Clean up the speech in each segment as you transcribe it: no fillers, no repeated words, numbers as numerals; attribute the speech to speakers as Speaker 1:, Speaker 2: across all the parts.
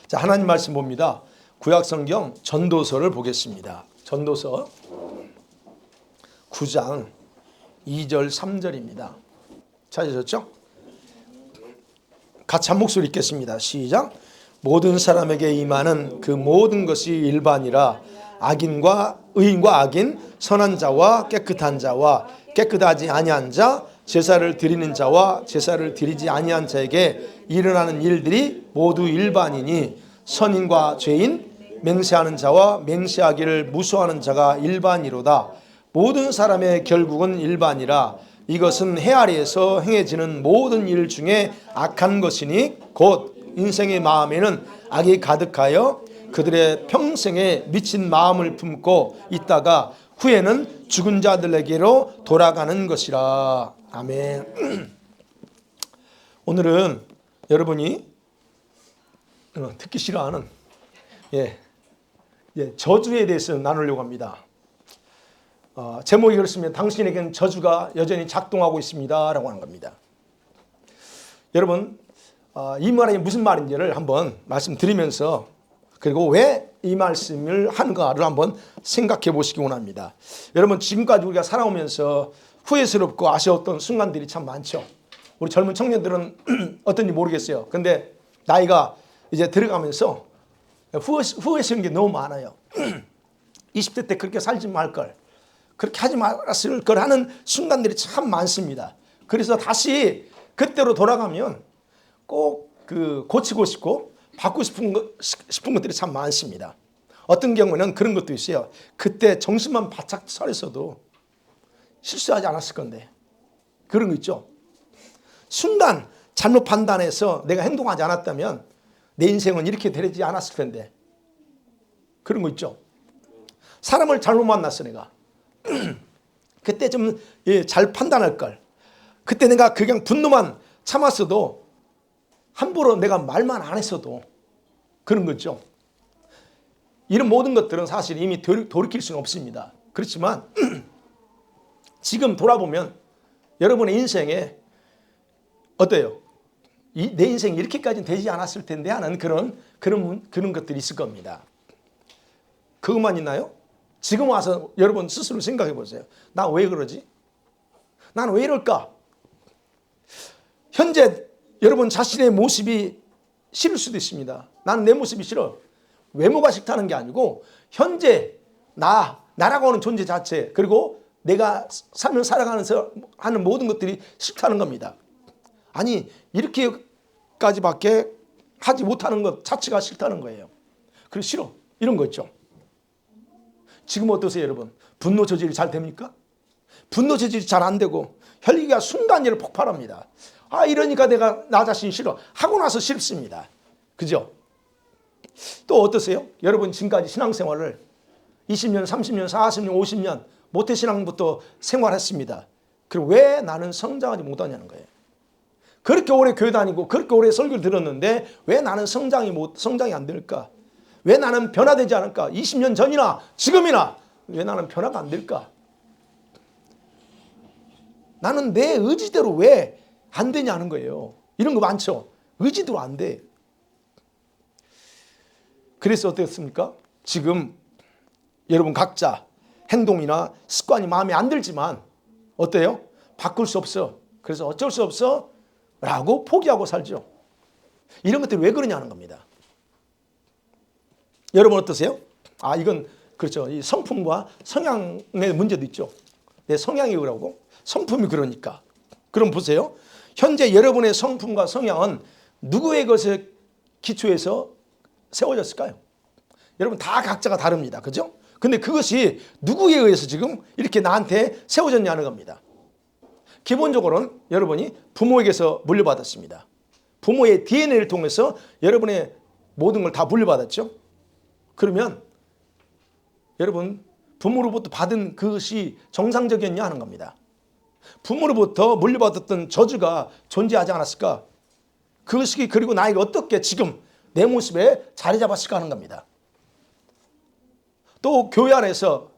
Speaker 1: 자, 하나님 말씀 봅니다. 구약성경 전도서를 보겠습니다. 전도서 9장 2절 3절입니다. 찾으셨죠? 같이 한 목소리 읽겠습니다. 시작. 모든 사람에게 임하는 그 모든 것이 일반이라 악인과 의인과 악인, 선한 자와 깨끗한 자와 깨끗하지 아니한 자, 제사를 드리는 자와 제사를 드리지 아니한 자에게 일어나는 일들이 모두 일반이니 선인과 죄인, 맹세하는 자와 맹세하기를 무수하는 자가 일반이로다. 모든 사람의 결국은 일반이라. 이것은 해 아래에서 행해지는 모든 일 중에 악한 것이니 곧 인생의 마음에는 악이 가득하여 그들의 평생에 미친 마음을 품고 있다가 후에는 죽은 자들에게로 돌아가는 것이라. 아멘. 오늘은 여러분이 듣기 싫어하는 저주에 대해서 나누려고 합니다. 제목이 그렇습니다. 당신에게는 저주가 여전히 작동하고 있습니다 라고 하는 겁니다. 여러분, 이 말이 무슨 말인지를 한번 말씀드리면서 그리고 왜 이 말씀을 하는가를 한번 생각해 보시기 원합니다. 여러분, 지금까지 우리가 살아오면서 후회스럽고 아쉬웠던 순간들이 참 많죠. 우리 젊은 청년들은 어떤지 모르겠어요. 근데 나이가 이제 들어가면서 후회스러운 게 너무 많아요. 20대 때 그렇게 살지 말 걸, 그렇게 하지 말았을 걸 하는 순간들이 참 많습니다. 그래서 다시 그때로 돌아가면 꼭 고치고 싶고 바꾸고 싶은 것들이 참 많습니다. 어떤 경우는 그런 것도 있어요. 그때 정신만 바짝 차렸어도 실수하지 않았을 건데, 그런 거 있죠. 순간 잘못 판단해서 내가 행동하지 않았다면 내 인생은 이렇게 되지 않았을 텐데, 그런 거 있죠. 사람을 잘못 만났어 내가. 그때 좀 잘 판단할 걸. 그때 내가 그냥 분노만 참았어도, 함부로 내가 말만 안 했어도, 그런 거죠. 이런 모든 것들은 사실 이미 돌이킬 수는 없습니다. 그렇지만 지금 돌아보면 여러분의 인생에 어때요? 내 인생이 이렇게까지는 되지 않았을 텐데 하는 그런 것들이 있을 겁니다. 그것만 있나요? 지금 와서 여러분 스스로 생각해 보세요. 나 왜 그러지? 나는 왜 이럴까? 현재 여러분 자신의 모습이 싫을 수도 있습니다. 나는 내 모습이 싫어. 외모가 싫다는 게 아니고 현재 나라고 하는 존재 자체, 그리고 내가 삶을 살아가면서 하는 모든 것들이 싫다는 겁니다. 아니, 이렇게까지밖에 하지 못하는 것 자체가 싫다는 거예요. 그래서 싫어. 이런 거 있죠. 지금 어떠세요 여러분? 분노 조절이 잘 됩니까? 분노 조절이 잘 안 되고 혈기가 순간적으로 폭발합니다. 이러니까 내가 나 자신이 싫어. 하고 나서 싫습니다. 그죠? 또 어떠세요? 여러분 지금까지 신앙생활을 20년, 30년, 40년, 50년 모태신앙부터 생활했습니다. 그럼 왜 나는 성장하지 못하냐는 거예요. 그렇게 오래 교회 다니고 그렇게 오래 설교를 들었는데 왜 나는 성장이 안 될까? 왜 나는 변화되지 않을까? 20년 전이나 지금이나 왜 나는 변화가 안 될까? 나는 내 의지대로 왜 안 되냐는 거예요. 이런 거 많죠. 의지대로 안 돼. 그래서 어떻습니까? 지금 여러분 각자 행동이나 습관이 마음에 안 들지만 어때요? 바꿀 수 없어. 그래서 어쩔 수 없어 라고 포기하고 살죠. 이런 것들이 왜 그러냐는 겁니다. 여러분 어떠세요? 이건 그렇죠. 이 성품과 성향의 문제도 있죠. 내 성향이 그러고 성품이 그러니까. 그럼 보세요. 현재 여러분의 성품과 성향은 누구의 것에 기초해서 세워졌을까요? 여러분 다 각자가 다릅니다. 그죠? 근데 그것이 누구에 의해서 지금 이렇게 나한테 세워졌냐는 겁니다. 기본적으로는 여러분이 부모에게서 물려받았습니다. 부모의 DNA를 통해서 여러분의 모든 걸 다 물려받았죠. 그러면 여러분 부모로부터 받은 그것이 정상적이었냐 하는 겁니다. 부모로부터 물려받았던 저주가 존재하지 않았을까? 그것이 그리고 나에게 어떻게 지금 내 모습에 자리 잡았을까 하는 겁니다. 또 교회 안에서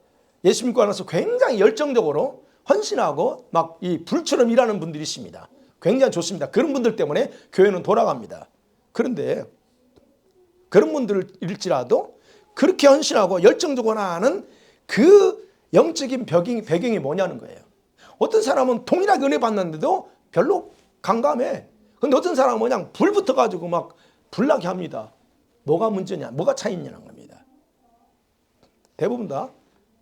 Speaker 1: 예수 믿고 나서 굉장히 열정적으로 헌신하고 막 이 불처럼 일하는 분들이 있습니다. 굉장히 좋습니다. 그런 분들 때문에 교회는 돌아갑니다. 그런데 그런 분들일지라도 그렇게 헌신하고 열정적으로 하는 그 영적인 배경이 뭐냐는 거예요. 어떤 사람은 동일하게 은혜 받는데도 별로 강감해. 근데 어떤 사람은 그냥 불 붙어가지고 막 불나게 합니다. 뭐가 문제냐, 뭐가 차이 있냐는 겁니다. 대부분 다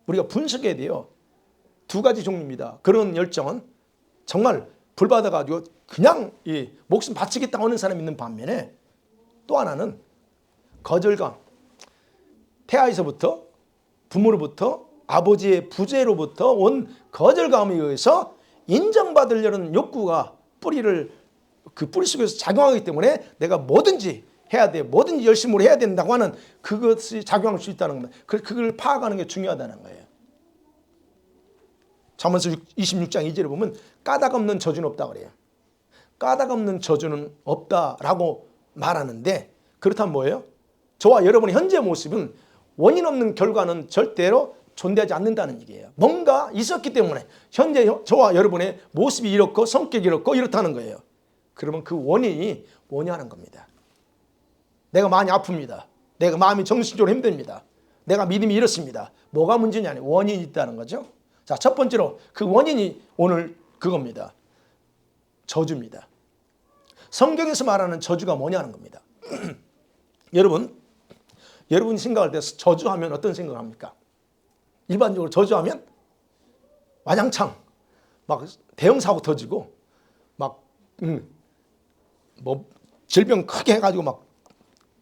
Speaker 1: 우리가 분석해야 돼요. 두 가지 종류입니다. 그런 열정은 정말 불 받아가지고 그냥 이 목숨 바치겠다 하는 사람이 있는 반면에, 또 하나는 거절감, 태아에서부터 부모로부터 아버지의 부재로부터 온 거절감에 의해서 인정받으려는 욕구가 그 뿌리 속에서 작용하기 때문에 내가 뭐든지 해야 돼, 뭐든지 열심으로 해야 된다고 하는 그것이 작용할 수 있다는 겁니다. 그걸 파악하는 게 중요하다는 거예요. 잠언서 26장 2절에 보면 까닭 없는 저주는 없다 그래요. 까닭 없는 저주는 없다라고 말하는데, 그렇다면 뭐예요? 저와 여러분의 현재 모습은 원인 없는 결과는 절대로 존재하지 않는다는 얘기예요. 뭔가 있었기 때문에 현재 저와 여러분의 모습이 이렇고 성격이 이렇고 이렇다는 거예요. 그러면 그 원인이 뭐냐는 겁니다. 내가 많이 아픕니다. 내가 마음이 정신적으로 힘듭니다. 내가 믿음이 이렇습니다. 뭐가 문제냐니 원인이 있다는 거죠. 자, 첫 번째로 그 원인이 오늘 그겁니다. 저주입니다. 성경에서 말하는 저주가 뭐냐는 겁니다. 여러분이 생각할 때 저주하면 어떤 생각을 합니까? 일반적으로 저주하면 와장창 막 대형 사고 터지고 막 질병 크게 해가지고 막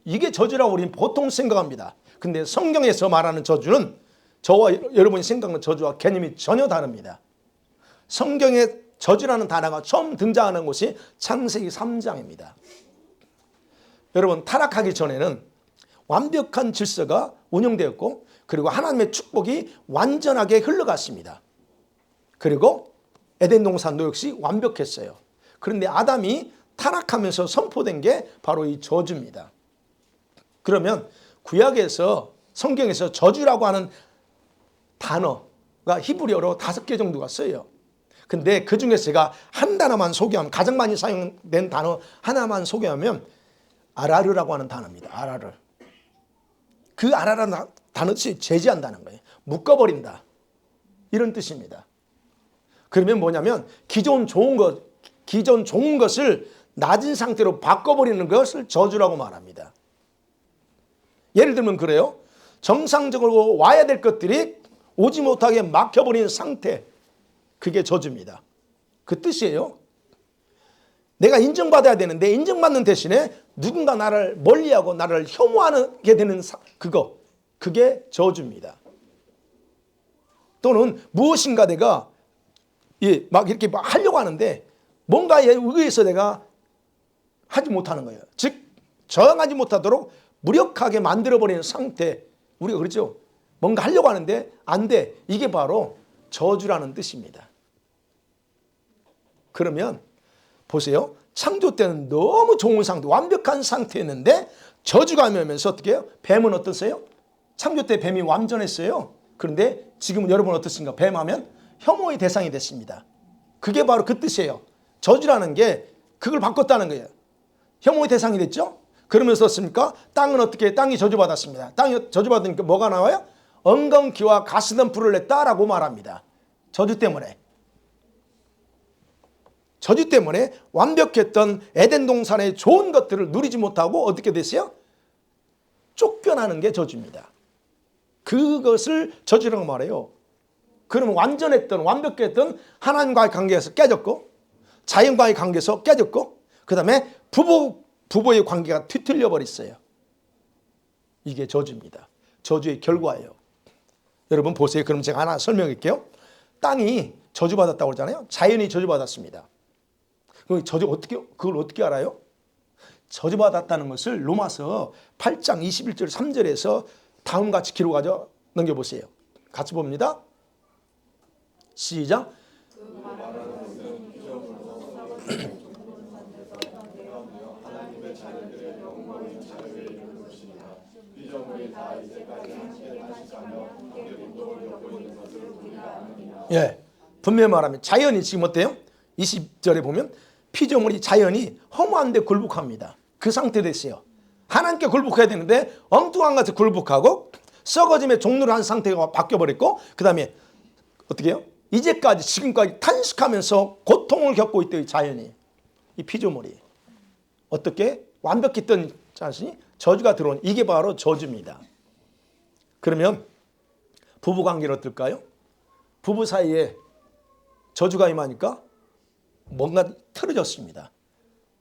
Speaker 1: 이게 저주라고 우리는 보통 생각합니다. 근데 성경에서 말하는 저주는 저와 여러분이 생각하는 저주와 개념이 전혀 다릅니다. 성경에 저주라는 단어가 처음 등장하는 곳이 창세기 3장입니다. 여러분, 타락하기 전에는 완벽한 질서가 운영되었고, 그리고 하나님의 축복이 완전하게 흘러갔습니다. 그리고 에덴 동산도 역시 완벽했어요. 그런데 아담이 타락하면서 선포된 게 바로 이 저주입니다. 그러면 구약에서, 성경에서 저주라고 하는 단어가 히브리어로 5개 정도가 써요. 근데 그 중에서 제가 한 단어만 소개하면, 가장 많이 사용된 단어 하나만 소개하면 아라르라고 하는 단어입니다. 아라르. 그 아라라는 단어뜻이 제지한다는 거예요. 묶어버린다, 이런 뜻입니다. 그러면 뭐냐면 기존 좋은 것을 낮은 상태로 바꿔버리는 것을 저주라고 말합니다. 예를 들면 그래요. 정상적으로 와야 될 것들이 오지 못하게 막혀버리는 상태, 그게 저주입니다. 그 뜻이에요. 내가 인정받아야 되는데 인정받는 대신에 누군가 나를 멀리하고 나를 혐오하게 되는 그게 저주입니다. 또는 무엇인가 내가 막 이렇게 막 하려고 하는데 뭔가에 의해서 내가 하지 못하는 거예요. 즉 저항하지 못하도록 무력하게 만들어버리는 상태, 우리가 그렇죠. 뭔가 하려고 하는데 안 돼. 이게 바로 저주라는 뜻입니다. 그러면 보세요. 창조 때는 너무 좋은 상태, 완벽한 상태였는데 저주가 오면서 어떻게 해요? 뱀은 어떠세요? 창조 때 뱀이 완전했어요. 그런데 지금 여러분 어떻습니까? 뱀하면 혐오의 대상이 됐습니다. 그게 바로 그 뜻이에요. 저주라는 게 그걸 바꿨다는 거예요. 혐오의 대상이 됐죠? 그러면서 어떻습니까? 땅이 저주받았습니다. 땅이 저주받으니까 뭐가 나와요? 엉겅퀴와 가시던 불을 냈다라고 말합니다. 저주 때문에 완벽했던 에덴 동산의 좋은 것들을 누리지 못하고 어떻게 됐어요? 쫓겨나는 게 저주입니다. 그것을 저주라고 말해요. 그러면 완벽했던 하나님과의 관계에서 깨졌고, 자연과의 관계에서 깨졌고, 그 다음에 부부의 관계가 뒤틀려 버렸어요. 이게 저주입니다. 저주의 결과예요. 여러분 보세요. 그럼 제가 하나 설명할게요. 땅이 저주받았다고 그러잖아요. 자연이 저주받았습니다. 그걸 어떻게 알아요? 저주받았다는 것을 로마서 8장 21절 3절에서 다음같이 기록하죠. 넘겨보세요. 같이 봅니다. 시작. 예, 분명히 말하면 자연이 지금 어때요? 20절에 보면 피조물이 자연이 허무한데 굴복합니다. 그 상태 됐어요. 하나님께 굴복해야 되는데 엉뚱한 것에 굴복하고 썩어짐의 종로를 한 상태가 바뀌어버렸고 그 다음에 어떻게 해요? 이제까지 지금까지 탄식하면서 고통을 겪고 있던 자연이 이 피조물이 어떻게 완벽히 있던 자신이 저주가 들어온 이게 바로 저주입니다. 그러면 부부관계는 어떨까요? 부부 사이에 저주가 임하니까 뭔가 틀어졌습니다.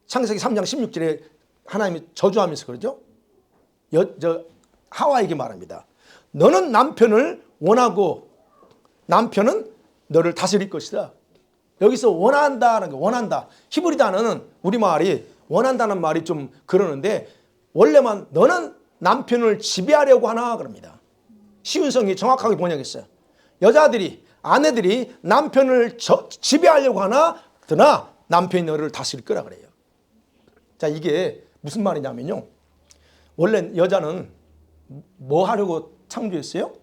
Speaker 1: 창세기 3장 16절에 하나님이 저주하면서 그러죠. 하와에게 말합니다. 너는 남편을 원하고 남편은 너를 다스릴 것이다. 여기서 원한다는 거, 원한다. 히브리 단어는 우리말이 원한다는 말이 좀 그러는데 원래만 너는 남편을 지배하려고 하나 그럽니다. 시운성이 정확하게 번역했어요. 여자들이 아내들이 남편을 지배하려고 하나 그러나 남편이 너를 다스릴 거라 그래요. 자, 이게 무슨 말이냐면요. 원래 여자는 뭐 하려고 창조했어요?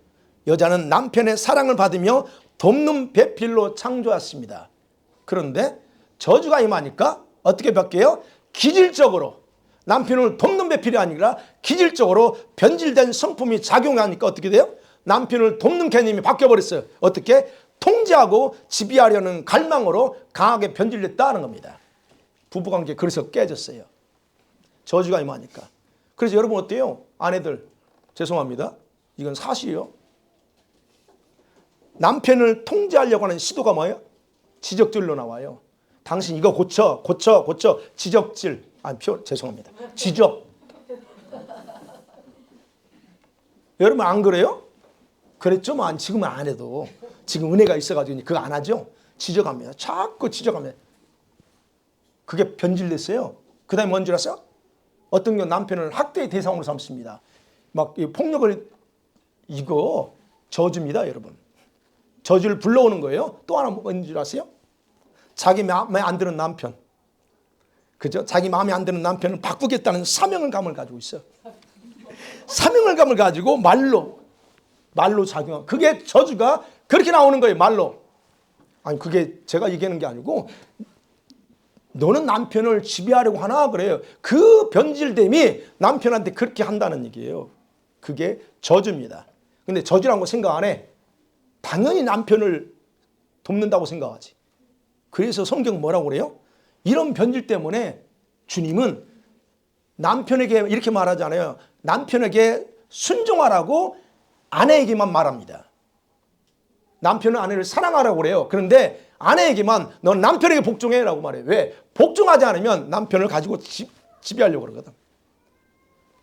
Speaker 1: 여자는 남편의 사랑을 받으며 돕는 배필로 창조했습니다. 그런데 저주가 임하니까 어떻게 바뀌어요? 기질적으로 남편을 돕는 배필이 아니라 기질적으로 변질된 성품이 작용하니까 어떻게 돼요? 남편을 돕는 개념이 바뀌어버렸어요. 어떻게? 통제하고 지배하려는 갈망으로 강하게 변질됐다는 겁니다. 부부관계 그래서 깨졌어요. 저주가 임하니까. 그래서 여러분 어때요? 아내들 죄송합니다. 이건 사실이요. 남편을 통제하려고 하는 시도가 뭐예요? 지적질로 나와요. 당신 이거 고쳐 지적질. 죄송합니다. 지적. 여러분 안 그래요? 그랬죠? 뭐 지금은 안 해도. 지금 은혜가 있어가지고 그거 안 하죠? 지적합니다. 자꾸 지적합니다. 그게 변질됐어요. 그 다음에 뭔 줄 아세요? 어떤 경우 남편을 학대의 대상으로 삼습니다. 막 폭력을 이거 저주입니다, 여러분. 저주를 불러오는 거예요. 또 하나 뭔 줄 아세요? 자기 마음에 안 드는 남편. 그죠? 자기 마음에 안 드는 남편을 바꾸겠다는 사명감을 가지고 있어요. 사명감을 가지고 말로 작용하고 그게 저주가 그렇게 나오는 거예요. 말로. 아니 그게 제가 얘기하는 게 아니고 너는 남편을 지배하려고 하나 그래요. 그 변질됨이 남편한테 그렇게 한다는 얘기예요. 그게 저주입니다. 근데 저주라고 생각 안 해. 당연히 남편을 돕는다고 생각하지. 그래서 성경 뭐라고 그래요? 이런 변질 때문에 주님은 남편에게 이렇게 말하잖아요. 남편에게 순종하라고 아내에게만 말합니다. 남편은 아내를 사랑하라고 그래요. 그런데 아내에게만 넌 남편에게 복종해라고 말해요. 왜? 복종하지 않으면 남편을 가지고 지배하려고 그러거든.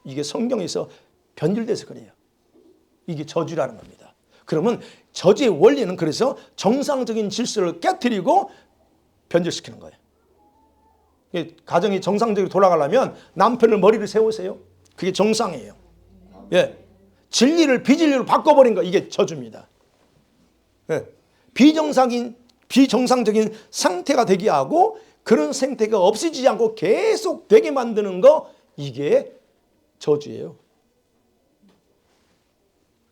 Speaker 1: 이게 성경에서 변질돼서 그래요. 이게 저주라는 겁니다. 그러면 저주의 원리는 그래서 정상적인 질서를 깨트리고 변질시키는 거예요. 가정이 정상적으로 돌아가려면 남편을 머리를 세우세요. 그게 정상이에요. 예. 진리를 비진리로 바꿔버린 거 이게 저주입니다. 예. 비정상적인 상태가 되게 하고 그런 상태가 없어지지 않고 계속 되게 만드는 거 이게 저주예요.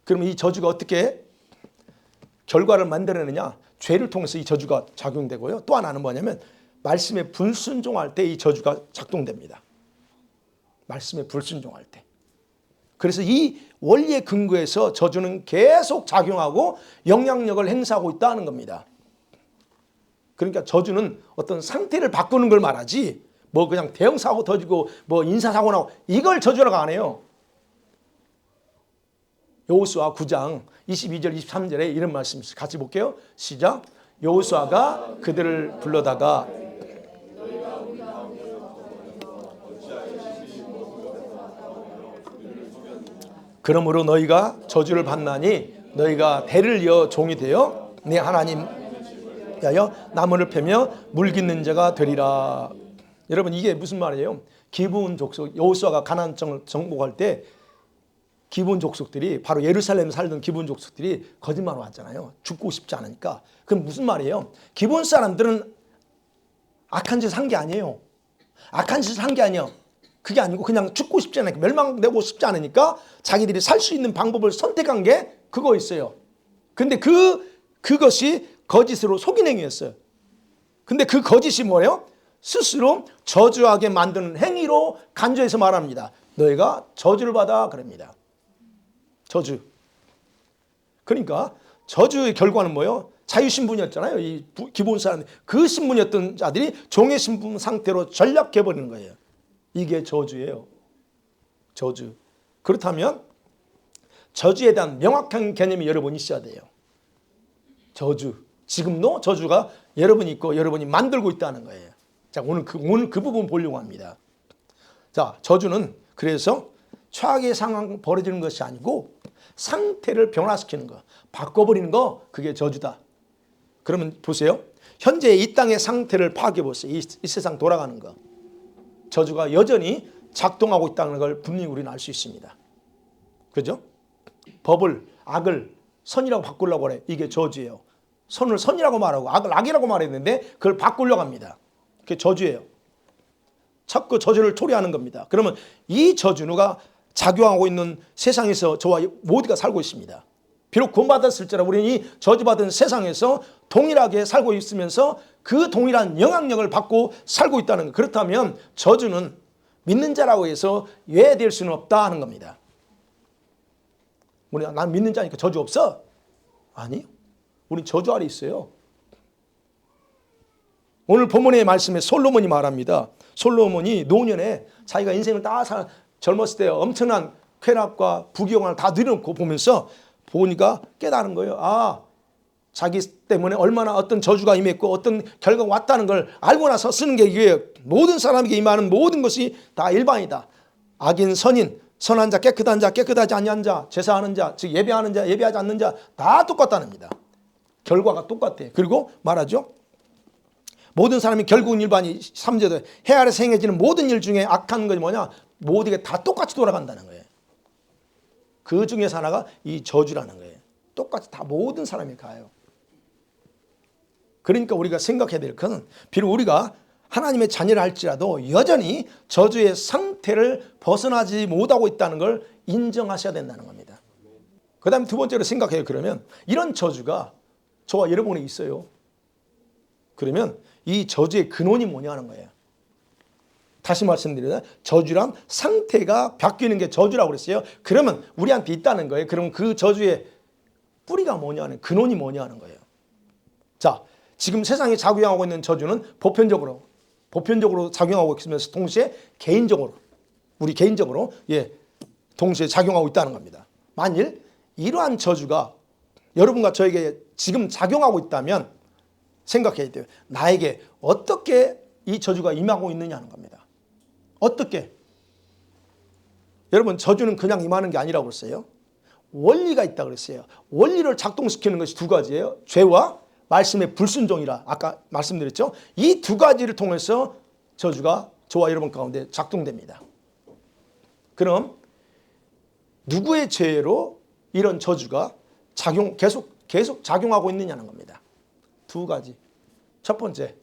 Speaker 1: 그러면 이 저주가 어떻게 결과를 만들어내느냐? 죄를 통해서 이 저주가 작용되고요. 또 하나는 뭐냐면 말씀에 불순종할 때 이 저주가 작동됩니다. 말씀에 불순종할 때. 그래서 이 원리의 근거에서 저주는 계속 작용하고 영향력을 행사하고 있다는 겁니다. 그러니까 저주는 어떤 상태를 바꾸는 걸 말하지 뭐 그냥 대형사고 터지고 뭐 인사사고 나고 이걸 저주라고 안 해요. 여호수아 9장 22절 23절에 이런 말씀 같이 볼게요. 시작. 여호수아가 그들을 불러다가 그러므로 너희가 저주를 받나니 너희가 대를 이어 종이 되어 네 하나님 야여 나무를 패며 물 깃는 자가 되리라. 여러분 이게 무슨 말이에요? 기브온 족속 여호수아가 가나안 땅을 정복할 때 기브온 족속들이 바로 예루살렘에 살던 기브온 족속들이 거짓말을 왔잖아요. 죽고 싶지 않으니까. 그럼 무슨 말이에요? 기브온 사람들은 악한 짓을 한 게 아니에요. 악한 짓을 한 게 아니에요. 그게 아니고 그냥 죽고 싶지 않으니까 멸망되고 싶지 않으니까 자기들이 살 수 있는 방법을 선택한 게 그거 있어요. 근데 그것이 거짓으로 속인 행위였어요. 근데 그 거짓이 뭐예요? 스스로 저주하게 만드는 행위로 간주해서 말합니다. 너희가 저주를 받아 그럽니다. 저주. 그러니까 저주의 결과는 뭐예요? 자유신분이었잖아요. 이 기본 사람, 그 신분이었던 자들이 종의 신분 상태로 전락해버리는 거예요. 이게 저주예요. 저주. 그렇다면 저주에 대한 명확한 개념이 여러분이 있어야 돼요. 저주. 지금도 저주가 여러분이 있고 여러분이 만들고 있다는 거예요. 자, 오늘 그 부분 보려고 합니다. 자, 저주는 그래서 최악의 상황 벌어지는 것이 아니고 상태를 변화시키는 거, 바꿔버리는 거, 그게 저주다. 그러면 보세요. 현재 이 땅의 상태를 파악해 보세요. 이 세상 돌아가는 거. 저주가 여전히 작동하고 있다는 걸 분명히 우리는 알 수 있습니다. 그죠? 법을, 악을 선이라고 바꾸려고 그래. 이게 저주예요. 선을 선이라고 말하고 악을 악이라고 말했는데 그걸 바꾸려고 합니다. 그게 저주예요. 자꾸 저주를 초래하는 겁니다. 그러면 이 저주가 작용하고 있는 세상에서 저와 모두가 살고 있습니다. 비록 구원받았을지라도 우리는 이 저주받은 세상에서 동일하게 살고 있으면서 그 동일한 영향력을 받고 살고 있다는 것. 그렇다면 저주는 믿는 자라고 해서 예외될 수는 없다 하는 겁니다. 우리가 난 믿는 자니까 저주 없어? 아니, 우린 저주 아래 있어요. 오늘 본문의 말씀에 솔로몬이 말합니다. 솔로몬이 노년에 자기가 인생을 다 젊었을 때 엄청난 쾌락과 부귀영화를 다 누려놓고 보면서 보니까 깨달은 거예요. 아, 자기 때문에 얼마나 어떤 저주가 임했고 어떤 결과가 왔다는 걸 알고 나서 쓰는 게 이게 모든 사람에게 임하는 모든 것이 다 일반이다. 악인, 선인, 선한 자, 깨끗한 자, 깨끗하지 않는 자, 제사하는 자, 즉 예배하는 자, 예배하지 않는 자 다 똑같다는 겁니다. 결과가 똑같아요. 그리고 말하죠. 모든 사람이 결국은 일반이 3절에 해 아래서 행해지는 모든 일 중에 악한 것이 뭐냐? 모두가 다 똑같이 돌아간다는 거예요. 그 중에서 하나가 이 저주라는 거예요. 똑같이 다 모든 사람이 가요. 그러니까 우리가 생각해야 될 것은 비록 우리가 하나님의 자녀를 할지라도 여전히 저주의 상태를 벗어나지 못하고 있다는 걸 인정하셔야 된다는 겁니다. 그 다음에 두 번째로 생각해요. 그러면 이런 저주가 저와 여러분에 있어요. 그러면 이 저주의 근원이 뭐냐는 거예요. 다시 말씀드리면 저주란 상태가 바뀌는 게 저주라고 그랬어요. 그러면 우리한테 있다는 거예요. 그럼 그 저주의 뿌리가 뭐냐는, 근원이 뭐냐는 거예요. 자, 지금 세상에 작용하고 있는 저주는 보편적으로 작용하고 있으면서 동시에 우리 개인적으로 동시에 작용하고 있다는 겁니다. 만일 이러한 저주가 여러분과 저에게 지금 작용하고 있다면 생각해야 돼요. 나에게 어떻게 이 저주가 임하고 있느냐는 겁니다. 어떻게? 여러분, 저주는 그냥 임하는 게 아니라고 그랬어요. 원리가 있다고 그랬어요. 원리를 작동시키는 것이 두 가지예요. 죄와 말씀의 불순종이라 아까 말씀드렸죠. 이 두 가지를 통해서 저주가 저와 여러분 가운데 작동됩니다. 그럼 누구의 죄로 이런 저주가 계속 작용하고 있느냐는 겁니다. 두 가지. 첫 번째,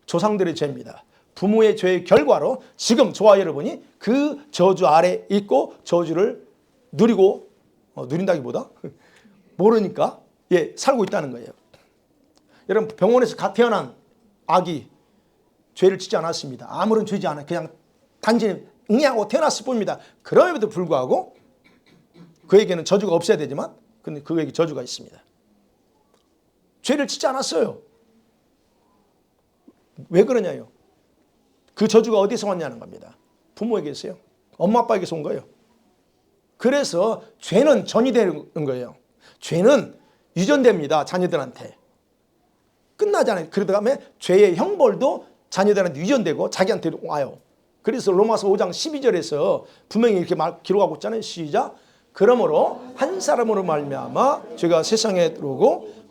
Speaker 1: 조상들의 죄입니다. 부모의 죄의 결과로 지금 저와 여러분이 그 저주 아래 있고 저주를 누리고 누린다기보다 모르니까 살고 있다는 거예요. 여러분, 병원에서 갓 태어난 아기 죄를 짓지 않았습니다. 아무런 죄지 않아요. 그냥 단지 응애하고 태어났을 뿐입니다. 그럼에도 불구하고 그에게는 저주가 없어야 되지만 근데 그에게 저주가 있습니다. 죄를 짓지 않았어요. 왜 그러냐요? 그 저주가 어디서 왔냐는 겁니다. 부모에게서요. 엄마 아빠에게서 온 거예요. 그래서 죄는 전이되는 거예요. 죄는 유전됩니다. 자녀들한테. 끝나잖아요. 그 다음에 죄의 형벌도 자녀들한테 유전되고 자기한테도 와요. 그래서 로마서 5장 12절에서 분명히 이렇게 기록하고 있잖아요. 시작. 그러므로 한 사람으로 말미암아 죄가 세상에 들어오고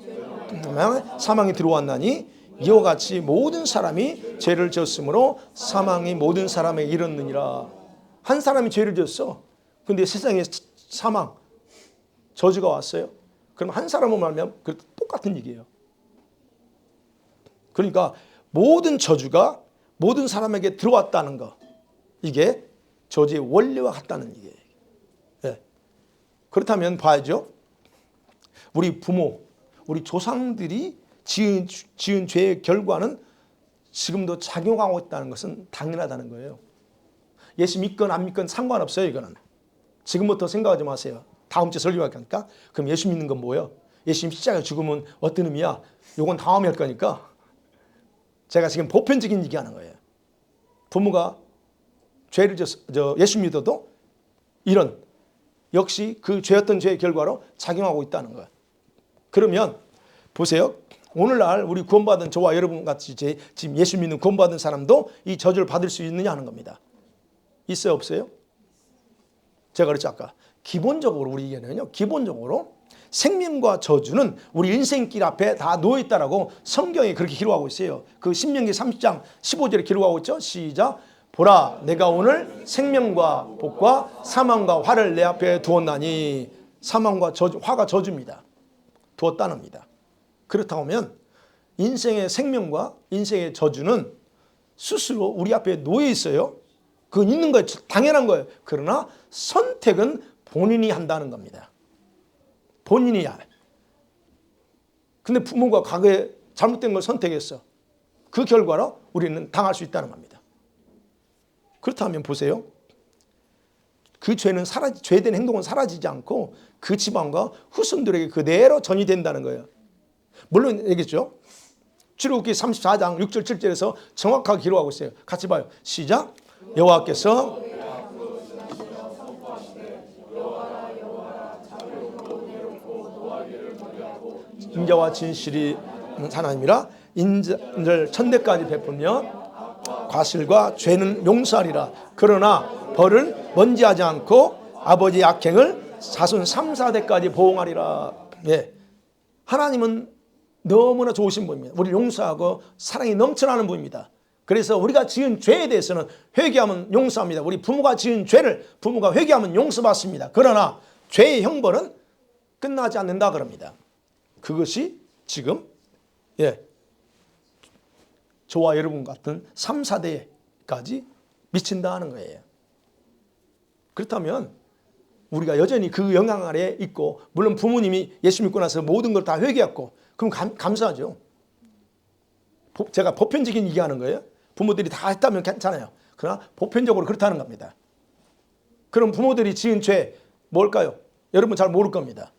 Speaker 1: 사망이 들어왔나니 이와 같이 모든 사람이 죄를 지었으므로 사망이 모든 사람에게 이르느니라. 한 사람이 죄를 지었어. 근데 세상에 사망, 저주가 왔어요. 그럼 한 사람으로 말미암아 똑같은 얘기예요. 그러니까 모든 저주가 모든 사람에게 들어왔다는 거, 이게 저주의 원리와 같다는 얘기예요. 그렇다면 봐야죠. 우리 부모, 우리 조상들이 지은 죄의 결과는 지금도 작용하고 있다는 것은 당연하다는 거예요. 예수 믿건 안 믿건 상관없어요. 이거는 지금부터 생각하지 마세요. 다음 주에 설교할 거니까. 그럼 예수 믿는 건 뭐예요? 예수님 십자가에 죽으면 어떤 의미야? 요건 다음에 할 거니까 제가 지금 보편적인 얘기하는 거예요. 부모가 죄를 예수 믿어도 이런 역시 그 죄였던 죄의 결과로 작용하고 있다는 거예요. 그러면 보세요. 오늘날 우리 구원받은 저와 여러분 같이 지금 예수 믿는 구원받은 사람도 이 저주를 받을 수 있느냐 하는 겁니다. 있어요, 없어요? 제가 그랬죠 아까. 기본적으로 우리에게는요. 기본적으로 생명과 저주는 우리 인생길 앞에 다 놓여있다라고 성경에 그렇게 기록하고 있어요. 그 신명기 30장 15절에 기록하고 있죠. 시작. 보라 내가 오늘 생명과 복과 사망과 화를 내 앞에 두었나니. 사망과 저주, 화가 저주입니다. 두었다는 겁니다. 그렇다고 하면 인생의 생명과 인생의 저주는 스스로 우리 앞에 놓여 있어요. 그건 있는 거예요. 당연한 거예요. 그러나 선택은 본인이 한다는 겁니다. 본인이야. 근데 부모가 과거에 잘못된 걸 선택했어. 그 결과로 우리는 당할 수 있다는 겁니다. 그렇다면 보세요. 그 죄는 죄된 행동은 사라지지 않고 그 집안과 후손들에게 그대로 전이된다는 거예요. 물론 얘기했죠. 출애굽기 34장 6절 7절에서 정확하게 기록하고 있어요. 같이 봐요. 시작. 여호와께서 인자와 진실이 하나님이라 인자를 천대까지 베풀며 과실과 죄는 용서하리라. 그러나 벌을 먼지하지 않고 아버지의 악행을 자손 3, 4대까지 보응하리라. 예. 하나님은 너무나 좋으신 분입니다. 우리를 용서하고 사랑이 넘쳐나는 분입니다. 그래서 우리가 지은 죄에 대해서는 회개하면 용서합니다. 우리 부모가 지은 죄를 부모가 회개하면 용서받습니다. 그러나 죄의 형벌은 끝나지 않는다 그럽니다. 그것이 지금 저와 여러분 같은 3, 4대까지 미친다는 거예요. 그렇다면 우리가 여전히 그 영향 아래에 있고, 물론 부모님이 예수 믿고 나서 모든 걸 다 회개했고, 그럼 감사하죠. 제가 보편적인 얘기하는 거예요. 부모들이 다 했다면 괜찮아요. 그러나 보편적으로 그렇다는 겁니다. 그럼 부모들이 지은 죄 뭘까요? 여러분 잘 모를 겁니다.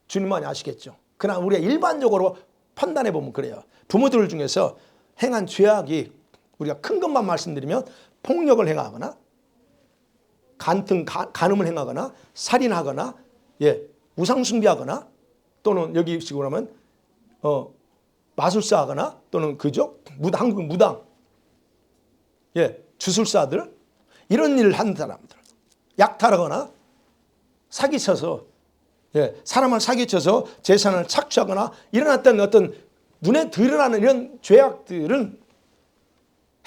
Speaker 1: 주님만이 아시겠죠. 그러나 우리가 일반적으로 판단해 보면 그래요. 부모들 중에서 행한 죄악이, 우리가 큰 것만 말씀드리면 폭력을 행하거나 간음을 행하거나 살인하거나 우상숭배하거나 또는 여기 식으로 하면 마술사하거나 또는 그죠? 한국 무당, 주술사들, 이런 일을 한 사람들, 약탈하거나 사기쳐서 사람을 사기쳐서 재산을 착취하거나 일어났던 어떤 눈에 드러나는 이런 죄악들은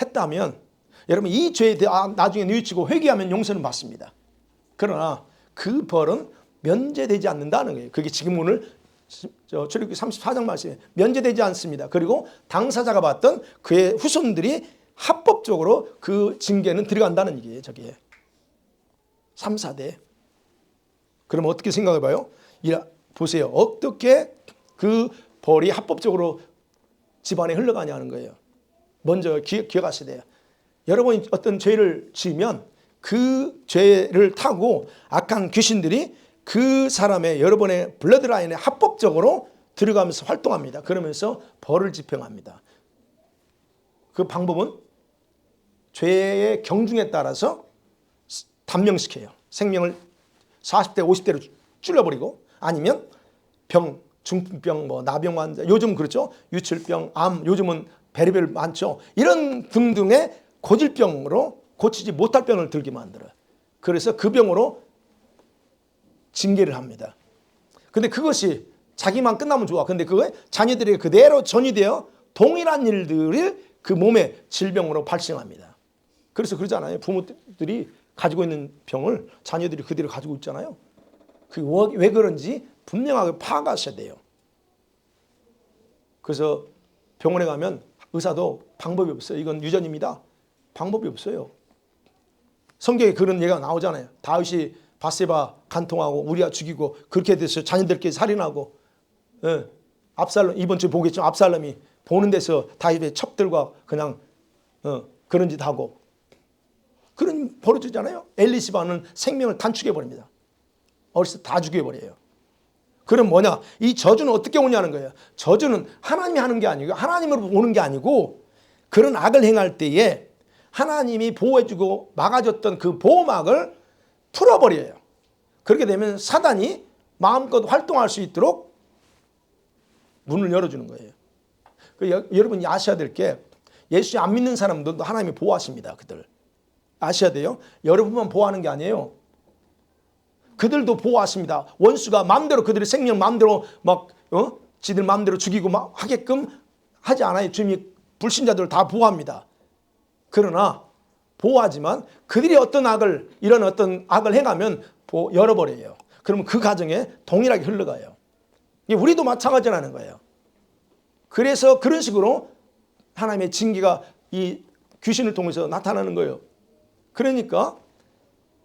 Speaker 1: 했다면 여러분 이 죄에 대해 나중에 뉘우치고 회개하면 용서는 받습니다. 그러나 그 벌은 면제되지 않는다는 거예요. 그게 지금 오늘 출애굽기 34장 말씀에 면제되지 않습니다. 그리고 당사자가 받던 그의 후손들이 합법적으로 그 징계는 들어간다는 얘기예요. 저기에 3, 4대. 그럼 어떻게 생각해 봐요? 보세요. 어떻게 그 벌이 합법적으로 집안에 흘러가냐는 거예요. 먼저 기억하셔야 돼요. 여러분이 어떤 죄를 지으면 그 죄를 타고 악한 귀신들이 그 사람의 여러분의 블러드라인에 합법적으로 들어가면서 활동합니다. 그러면서 벌을 집행합니다. 그 방법은 죄의 경중에 따라서 단명시켜요. 생명을 40대 50대로 줄여버리고, 아니면 병, 중풍병, 나병 환자, 요즘 그렇죠. 유출병, 암, 요즘은 별의별 많죠. 이런 등등의 고질병으로 고치지 못할 병을 들게 만들어요. 그래서 그 병으로 징계를 합니다. 근데 그것이 자기만 끝나면 좋아. 근데 그거에 자녀들에게 그대로 전이되어 동일한 일들이 그 몸에 질병으로 발생합니다. 그래서 그러잖아요. 부모들이 가지고 있는 병을 자녀들이 그대로 가지고 있잖아요. 그게 왜 그런지 분명하게 파악하셔야 돼요. 그래서 병원에 가면 의사도 방법이 없어요. 이건 유전입니다. 방법이 없어요. 성경에 그런 얘기가 나오잖아요. 다윗이 바세바 간통하고 우리아 죽이고 그렇게 돼서 자녀들끼리 살인하고, 압살롬, 이번 주에 보겠죠. 압살롬이 보는 데서 다윗의 첩들과 그냥 그런 짓 하고, 그런 벌어지잖아요. 엘리시바는 생명을 단축해버립니다. 어렸을 때 다 죽여버려요. 그럼 뭐냐? 이 저주는 어떻게 오냐는 거예요. 저주는 하나님이 하는 게 아니고 하나님으로 오는 게 아니고 그런 악을 행할 때에 하나님이 보호해주고 막아줬던 그 보호막을 풀어버려요. 그렇게 되면 사단이 마음껏 활동할 수 있도록 문을 열어주는 거예요. 여러분이 아셔야 될 게 예수 안 믿는 사람들도 하나님이 보호하십니다. 그들 아셔야 돼요. 여러분만 보호하는 게 아니에요. 그들도 보호하십니다. 원수가 마음대로 그들의 생명 마음대로 막 지들 마음대로 죽이고 막 하게끔 하지 않아요. 주님이 불신자들을 다 보호합니다. 그러나 보호하지만 그들이 어떤 악을 이런 어떤 악을 행하면 열어버려요. 그러면 그 가정에 동일하게 흘러가요. 우리도 마찬가지라는 거예요. 그래서 그런 식으로 하나님의 징계가 이 귀신을 통해서 나타나는 거예요. 그러니까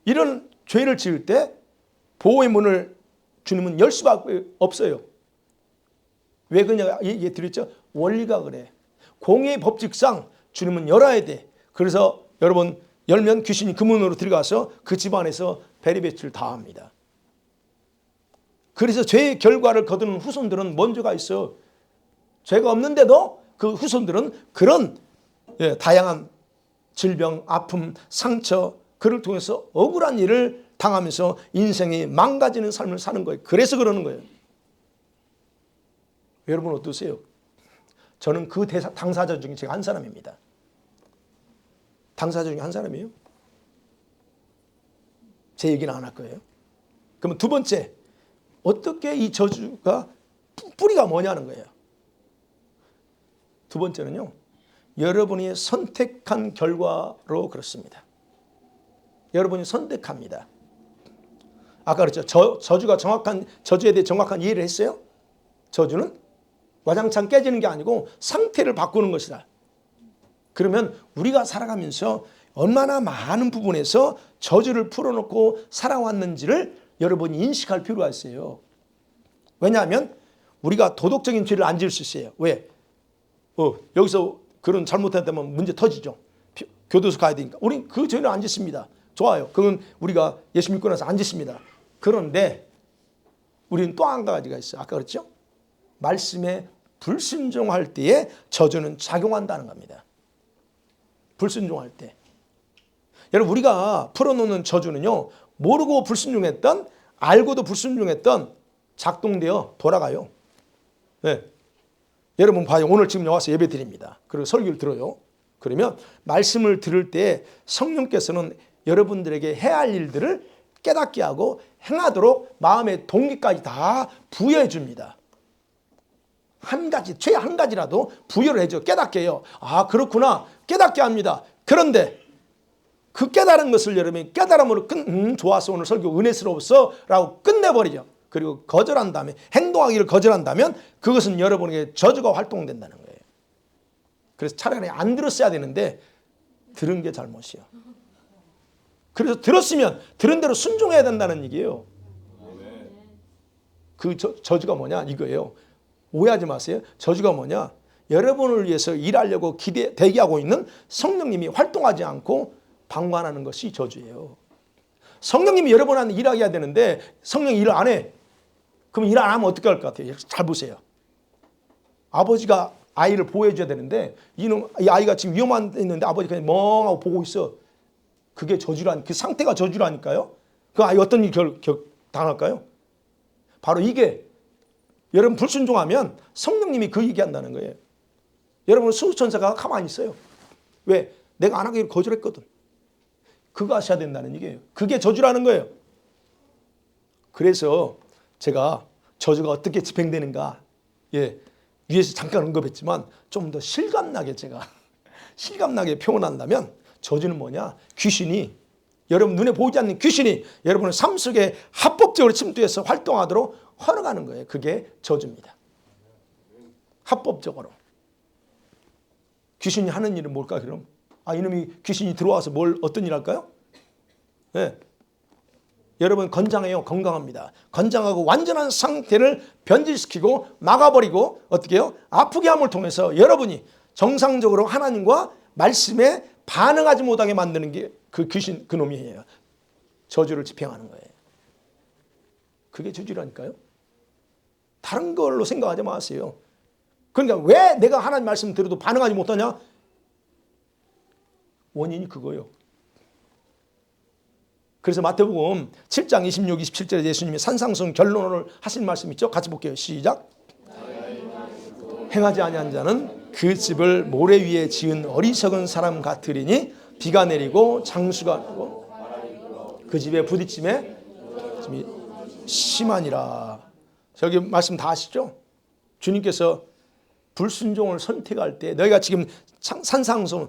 Speaker 1: 이런 죄를 지을 때 보호의 문을 주님은 열 수밖에 없어요. 왜 그러냐 얘기 드렸죠. 원리가 그래. 공의 법칙상 주님은 열어야 돼. 그래서 여러분 열면 귀신이 그 문으로 들어가서 그 집안에서 베리배치를 다 합니다. 그래서 죄의 결과를 거두는 후손들은 먼저가 있어. 죄가 없는데도 그 후손들은 그런 다양한 질병, 아픔, 상처 그를 통해서 억울한 일을 당하면서 인생이 망가지는 삶을 사는 거예요. 그래서 그러는 거예요. 여러분 어떠세요? 저는 그 당사자 중에 제가 한 사람입니다. 당사자 중에 한 사람이에요. 제 얘기는 안 할 거예요. 그러면 두 번째, 어떻게 이 저주가 뿌리가 뭐냐는 거예요. 두 번째는요. 여러분이 선택한 결과로 그렇습니다. 여러분이 선택합니다. 아까 그랬죠. 저주가 저주에 대해 정확한 이해를 했어요. 저주는 와장창 깨지는 게 아니고 상태를 바꾸는 것이다. 그러면 우리가 살아가면서 얼마나 많은 부분에서 저주를 풀어놓고 살아왔는지를 여러분이 인식할 필요가 있어요. 왜냐하면 우리가 도덕적인 죄를 안 지을 수 있어요. 왜? 여기서 그런 잘못했다면 문제 터지죠. 교도소 가야 되니까. 우린 그 죄를 안 짓습니다. 좋아요. 그건 우리가 예수 믿고 나서 안 짓습니다. 그런데 우리는 또 한 가지가 있어요. 아까 그랬죠? 말씀에 불순종할 때에 저주는 작용한다는 겁니다. 불순종할 때. 여러분 우리가 풀어놓는 저주는요. 모르고 불순종했던 알고도 불순종했던 작동되어 돌아가요. 네. 여러분 봐요. 오늘 지금 와서 예배 드립니다. 그리고 설교를 들어요. 그러면 말씀을 들을 때 성령께서는 여러분들에게 해야 할 일들을 깨닫게 하고 행하도록 마음의 동기까지 다 부여해 줍니다. 한 가지, 최 한 가지라도 부여를 해줘. 깨닫게 해요. 아 그렇구나. 깨닫게 합니다. 그런데 그 깨달은 것을 여러분이 깨달음으로 좋았어 오늘 설교 은혜스러웠어 라고 끝내버리죠. 그리고 거절한 다음에 행동하기를 거절한다면 그것은 여러분에게 저주가 활동된다는 거예요. 그래서 차라리 안 들었어야 되는데 들은 게 잘못이에요. 그래서 들었으면 들은 대로 순종해야 된다는 얘기예요. 그 저주가 뭐냐 이거예요. 오해하지 마세요. 저주가 뭐냐 여러분을 위해서 일하려고 대기하고 있는 성령님이 활동하지 않고 방관하는 것이 저주예요. 성령님이 여러분한테 일하게 해야 되는데 성령이 일을 안 해. 그럼 일 안 하면 어떻게 할 것 같아요? 잘 보세요. 아버지가 아이를 보호해 줘야 되는데 이 아이가 지금 위험한 데 있는데 아버지가 그냥 멍하고 보고 있어. 그게 저주라니, 그 상태가 저주라니까요. 그 아이 어떤 일 당할까요? 바로 이게 여러분 불순종하면 성령님이 그 얘기한다는 거예요. 여러분 수호천사가 가만히 있어요. 왜? 내가 안 하기를 거절했거든. 그거 하셔야 된다는 얘기예요. 그게 저주라는 거예요. 그래서 제가 저주가 어떻게 집행되는가 위에서 잠깐 언급했지만 좀 더 실감나게 제가 실감나게 표현한다면 저주는 뭐냐? 귀신이 여러분 눈에 보이지 않는 귀신이 여러분의 삶 속에 합법적으로 침투해서 활동하도록 허락하는 거예요. 그게 저주입니다. 합법적으로. 귀신이 하는 일은 뭘까 그럼? 이놈이 귀신이 들어와서 어떤 일 할까요? 네. 여러분 건장해요. 건강합니다. 건장하고 완전한 상태를 변질시키고 막아버리고 어떻게 해요? 아프게 함을 통해서 여러분이 정상적으로 하나님과 말씀에 반응하지 못하게 만드는 게 그 귀신, 그 놈이에요. 저주를 집행하는 거예요. 그게 저주라니까요. 다른 걸로 생각하지 마세요. 그러니까 왜 내가 하나님 말씀 들어도 반응하지 못하냐? 원인이 그거예요. 그래서 마태복음 7장 26, 27절에 예수님이 산상수훈 결론을 하신 말씀 있죠? 같이 볼게요. 시작. 행하지 아니한 자는 그 집을 모래 위에 지은 어리석은 사람 같으리니 비가 내리고 장수가 나고 그 집에 부딪힘에 심하니라. 저기 말씀 다 아시죠? 주님께서 불순종을 선택할 때 너희가 지금 산상수훈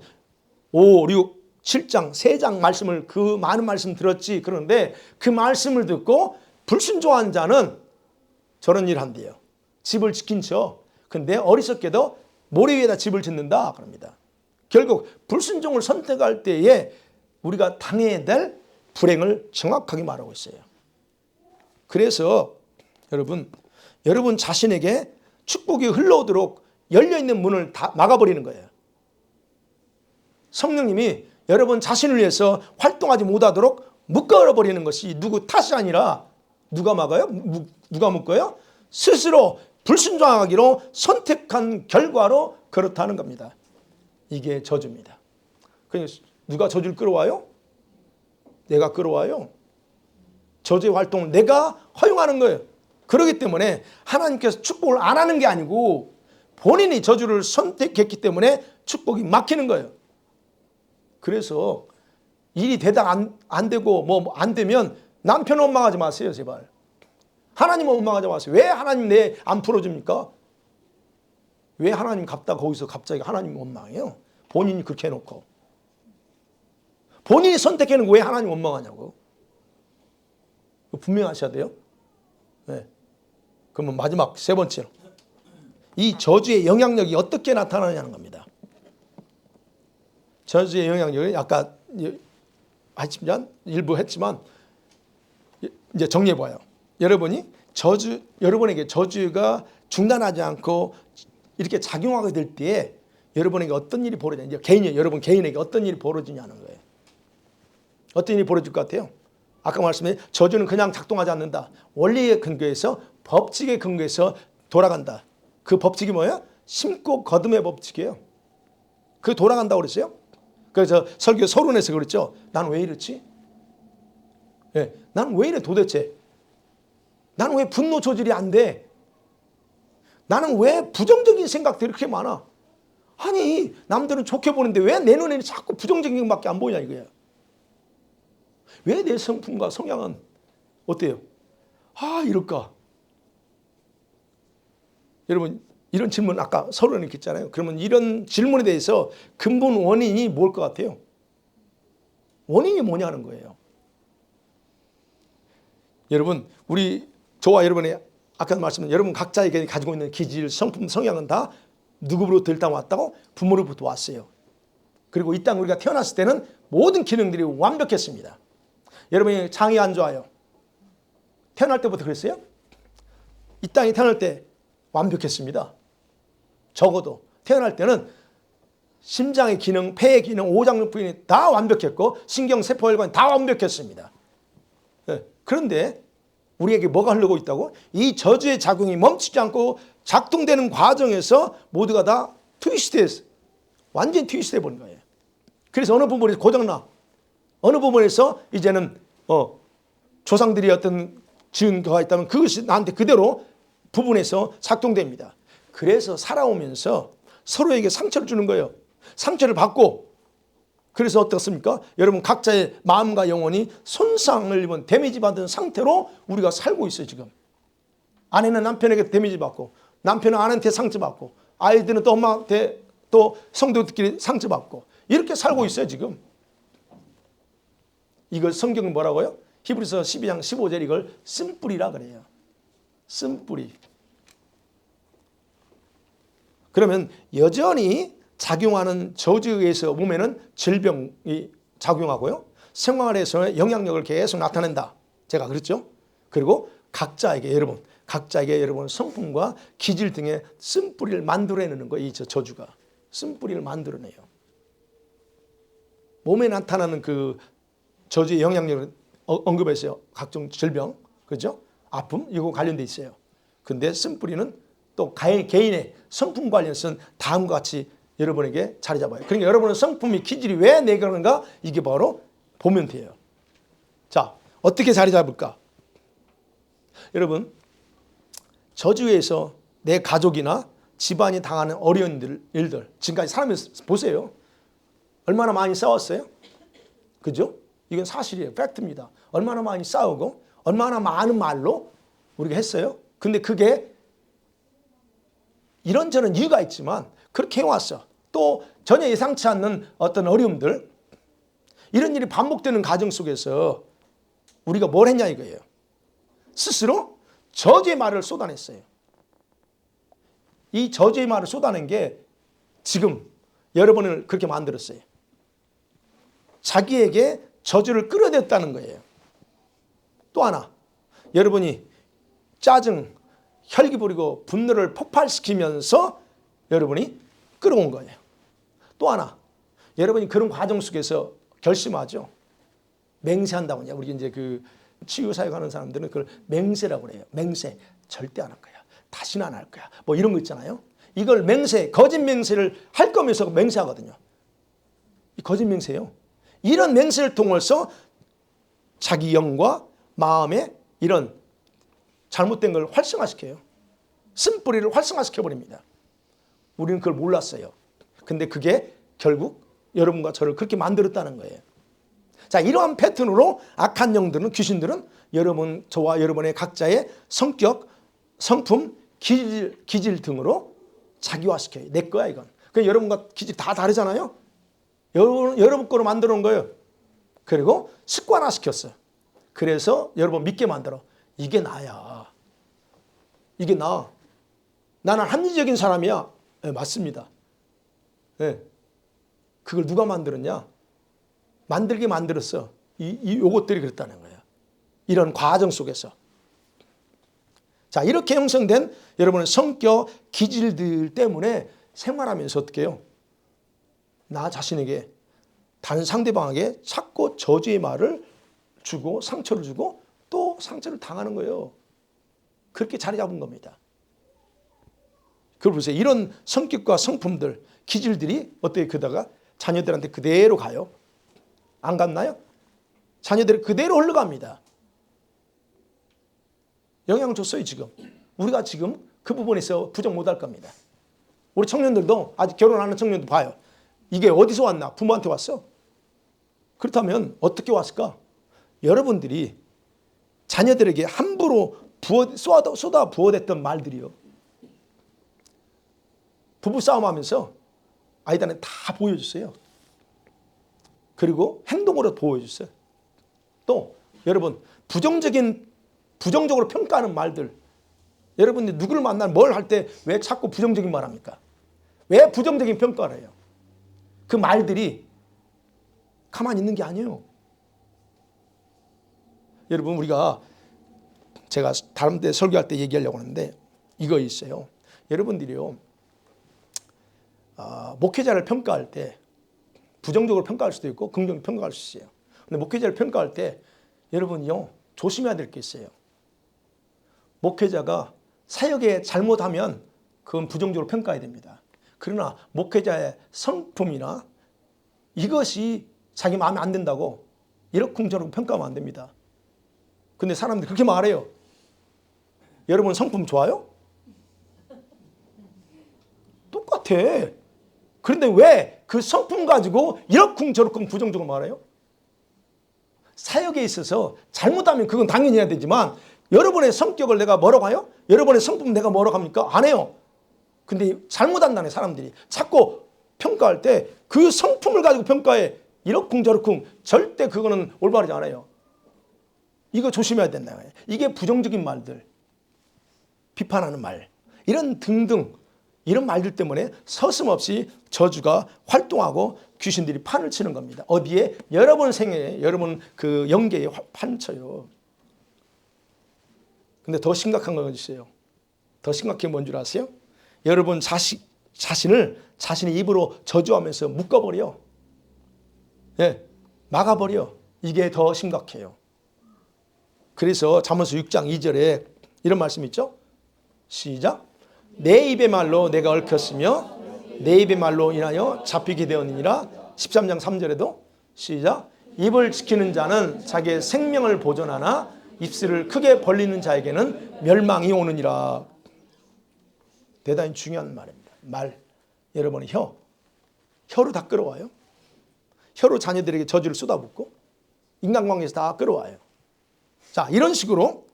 Speaker 1: 5, 6, 7장, 3장 말씀을 그 많은 말씀 들었지. 그런데 그 말씀을 듣고 불순종한 자는 저런 일 한대요. 집을 지킨 척. 근데 어리석게도 모래 위에다 집을 짓는다. 그럽니다. 결국 불순종을 선택할 때에 우리가 당해야 될 불행을 정확하게 말하고 있어요. 그래서 여러분 자신에게 축복이 흘러오도록 열려있는 문을 다 막아버리는 거예요. 성령님이 여러분 자신을 위해서 활동하지 못하도록 묶어버리는 것이 누구 탓이 아니라 누가 막아요? 누가 묶어요? 스스로 불순종하기로 선택한 결과로 그렇다는 겁니다. 이게 저주입니다. 그러니까 누가 저주를 끌어와요? 내가 끌어와요. 저주의 활동을 내가 허용하는 거예요. 그렇기 때문에 하나님께서 축복을 안 하는 게 아니고 본인이 저주를 선택했기 때문에 축복이 막히는 거예요. 그래서 일이 대답 안 되고 뭐 안 되면 남편 원망하지 마세요. 제발. 하나님 원망하지 마세요. 왜 하나님 내 안 풀어줍니까? 왜 하나님 갑다 거기서 갑자기 하나님 원망해요? 본인이 그렇게 해놓고. 본인이 선택해놓고 왜 하나님 원망하냐고. 분명하셔야 돼요. 네. 그러면 마지막 세 번째로 이 저주의 영향력이 어떻게 나타나냐는 겁니다. 저주의 영향력을 아까 일부 했지만 이제 정리해봐요. 여러분에게 저주가 중단하지 않고 이렇게 작용하게 될 때에 여러분에게 어떤 일이 벌어지냐. 여러분 개인에게 어떤 일이 벌어지냐는 거예요. 어떤 일이 벌어질 것 같아요? 아까 말씀드린 저주는 그냥 작동하지 않는다. 원리의 근거에서 법칙의 근거에서 돌아간다. 그 법칙이 뭐예요? 심고 거둠의 법칙이에요. 그게 돌아간다고 그랬어요. 그래서 설교 서론에서 그랬죠. 난 왜 이렇지? 네, 난 왜 이래 도대체? 나는 왜 분노 조절이 안 돼? 나는 왜 부정적인 생각들이 그렇게 많아? 아니 남들은 좋게 보는데 왜 내 눈에는 자꾸 부정적인 것밖에 안 보이냐 이거야. 왜 내 성품과 성향은 어때요? 이럴까? 여러분 이런 질문 아까 서론에 있잖아요. 그러면 이런 질문에 대해서 근본 원인이 뭘 것 같아요? 원인이 뭐냐는 거예요. 여러분 저와 여러분의 아까 말씀드린 여러분 각자에게 가지고 있는 기질, 성품, 성향은 다 누구로부터 일단 왔다고? 부모로부터 왔어요. 그리고 이 땅 우리가 태어났을 때는 모든 기능들이 완벽했습니다. 여러분이 장이 안 좋아요. 태어날 때부터 그랬어요? 이 땅에 태어날 때 완벽했습니다. 적어도 태어날 때는 심장의 기능, 폐의 기능, 오장육부인이 다 완벽했고 신경세포혈관이 다 완벽했습니다. 네. 그런데 우리에게 뭐가 흐르고 있다고? 이 저주의 작용이 멈추지 않고 작동되는 과정에서 모두가 다 트위스트해서 완전히 트위스트해 버린 거예요. 그래서 어느 부분에서 고장나. 어느 부분에서 이제는 조상들이 어떤 지은 거가 있다면 그것이 나한테 그대로 부분에서 작동됩니다. 그래서 살아오면서 서로에게 상처를 주는 거예요. 상처를 받고 그래서 어떻습니까? 여러분 각자의 마음과 영혼이 손상을 입은 데미지 받은 상태로 우리가 살고 있어요. 지금 아내는 남편에게 데미지 받고 남편은 아내한테 상처받고 아이들은 또 엄마한테 또 성도들끼리 상처받고 이렇게 살고 있어요. 지금 이걸 성경은 뭐라고요? 히브리서 12장 15절 이걸 쓴뿌리라 그래요. 쓴뿌리. 그러면 여전히 작용하는 저주에 의해서 몸에는 질병이 작용하고요. 생활에서의 영향력을 계속 나타낸다. 제가 그랬죠. 그리고 각자에게 여러분 성품과 기질 등의 쓴뿌리를 만들어내는 거예요. 이 저주가 쓴뿌리를 만들어내요. 몸에 나타나는 그 저주의 영향력을 언급했어요. 각종 질병, 그죠? 아픔, 이거 관련돼 있어요. 근데 쓴뿌리는 또 개인의 성품 관련해서는 다음과 같이 여러분에게 자리 잡아요. 그러니까 여러분은 성품이 기질이 왜 내게 그러는가? 이게 바로 보면 돼요. 자, 어떻게 자리 잡을까? 여러분, 저주에서 내 가족이나 집안이 당하는 어려운 일들, 지금까지 살면서 보세요. 얼마나 많이 싸웠어요? 그죠? 이건 사실이에요. 팩트입니다. 얼마나 많이 싸우고 얼마나 많은 말로 우리가 했어요. 근데 그게 이런저런 이유가 있지만 그렇게 해왔어. 또 전혀 예상치 않는 어떤 어려움들, 이런 일이 반복되는 과정 속에서 우리가 뭘 했냐 이거예요. 스스로 저주의 말을 쏟아냈어요. 이 저주의 말을 쏟아낸 게 지금 여러분을 그렇게 만들었어요. 자기에게 저주를 끌어냈다는 거예요. 또 하나, 여러분이 짜증, 혈기 부리고 분노를 폭발시키면서 여러분이 끌어온 거예요. 또 하나, 여러분이 그런 과정 속에서 결심하죠. 맹세한다고 하냐. 우리 이제 그 치유사역 하는 사람들은 그걸 맹세라고 그래요. 맹세. 절대 안 할 거야. 다시는 안 할 거야. 뭐 이런 거 있잖아요. 이걸 맹세, 거짓 맹세를 할 거면서 맹세하거든요. 이 거짓 맹세예요. 이런 맹세를 통해서 자기 영과 마음에 이런 잘못된 걸 활성화시켜요. 쓴뿌리를 활성화시켜버립니다. 우리는 그걸 몰랐어요. 근데 그게 결국 여러분과 저를 그렇게 만들었다는 거예요. 자, 이러한 패턴으로 악한 영들은, 귀신들은 여러분, 저와 여러분의 각자의 성격, 성품, 기질 등으로 자기화시켜요. 내 거야 이건. 그러니까 여러분과 기질이 다 다르잖아요. 여러분 거로 만들어 놓은 거예요. 그리고 습관화시켰어요. 그래서 여러분 믿게 만들어. 이게 나야. 이게 나. 나는 합리적인 사람이야. 네, 맞습니다. 네. 그걸 누가 만들었냐? 만들게 만들었어. 요것들이 그랬다는 거예요. 이런 과정 속에서. 자, 이렇게 형성된 여러분의 성격, 기질들 때문에 생활하면서 어떻게 해요? 나 자신에게, 다른 상대방에게 자꾸 저주의 말을 주고 상처를 주고 또 상처를 당하는 거예요. 그렇게 자리 잡은 겁니다. 그걸 보세요. 이런 성격과 성품들, 기질들이 어떻게 그다가 자녀들한테 그대로 가요? 안 갔나요? 자녀들이 그대로 흘러갑니다. 영향 줬어요 지금. 우리가 지금 그 부분에서 부정 못할 겁니다. 우리 청년들도, 아직 결혼하는 청년도 봐요. 이게 어디서 왔나? 부모한테 왔어. 그렇다면 어떻게 왔을까? 여러분들이 자녀들에게 함부로 쏟아 부어댔던 말들이요. 부부싸움하면서 아이들한테 다 보여줬어요. 그리고 행동으로 보여줬어요. 또 여러분, 부정적으로 평가하는 말들. 여러분들 누구를 만나면 뭘 할 때 왜 자꾸 부정적인 말 합니까? 왜 부정적인 평가를 해요? 그 말들이 가만히 있는 게 아니에요. 여러분, 우리가 제가 다른 데 설교할 때 얘기하려고 하는데 이거 있어요. 여러분들이요, 목회자를 평가할 때 부정적으로 평가할 수도 있고 긍정적으로 평가할 수 있어요. 근데 목회자를 평가할 때 여러분이요, 조심해야 될 게 있어요. 목회자가 사역에 잘못하면 그건 부정적으로 평가해야 됩니다. 그러나 목회자의 성품이나 이것이 자기 마음에 안 든다고 이러쿵저러쿵 평가하면 안 됩니다. 근데 사람들이 그렇게 말해요. 여러분 성품 좋아요? 똑같아. 그런데 왜 그 성품 가지고 이러쿵저러쿵 부정적으로 말해요? 사역에 있어서 잘못하면 그건 당연히 해야 되지만 여러분의 성격을 내가 뭐라고 해요? 여러분의 성품 내가 뭐라고 합니까? 안 해요. 근데 잘못한다네 사람들이. 자꾸 평가할 때 그 성품을 가지고 평가해. 이러쿵저러쿵. 절대 그거는 올바르지 않아요. 이거 조심해야 된다. 이게 부정적인 말들, 비판하는 말, 이런 등등 이런 말들 때문에 서슴없이 저주가 활동하고 귀신들이 판을 치는 겁니다. 어디에? 여러분 생애에, 여러분 그 영계에 판 쳐요. 근데 더 심각한 건 있어요. 더 심각한 게 뭔 줄 아세요? 여러분 자신을 자신의 입으로 저주하면서 묶어버려. 예, 막아버려. 이게 더 심각해요. 그래서 잠언서 6장 2절에 이런 말씀 있죠? 시작. 내 입의 말로 내가 얽혔으며 내 입의 말로 인하여 잡히게 되었느니라. 13장 3절에도 시작. 입을 지키는 자는 자기의 생명을 보존하나 입술을 크게 벌리는 자에게는 멸망이 오느니라. 대단히 중요한 말입니다. 말. 여러분의 혀로 다 끌어와요. 혀로 자녀들에게 저주를 쏟아붓고 인간관계에서 다 끌어와요. 자, 이런 식으로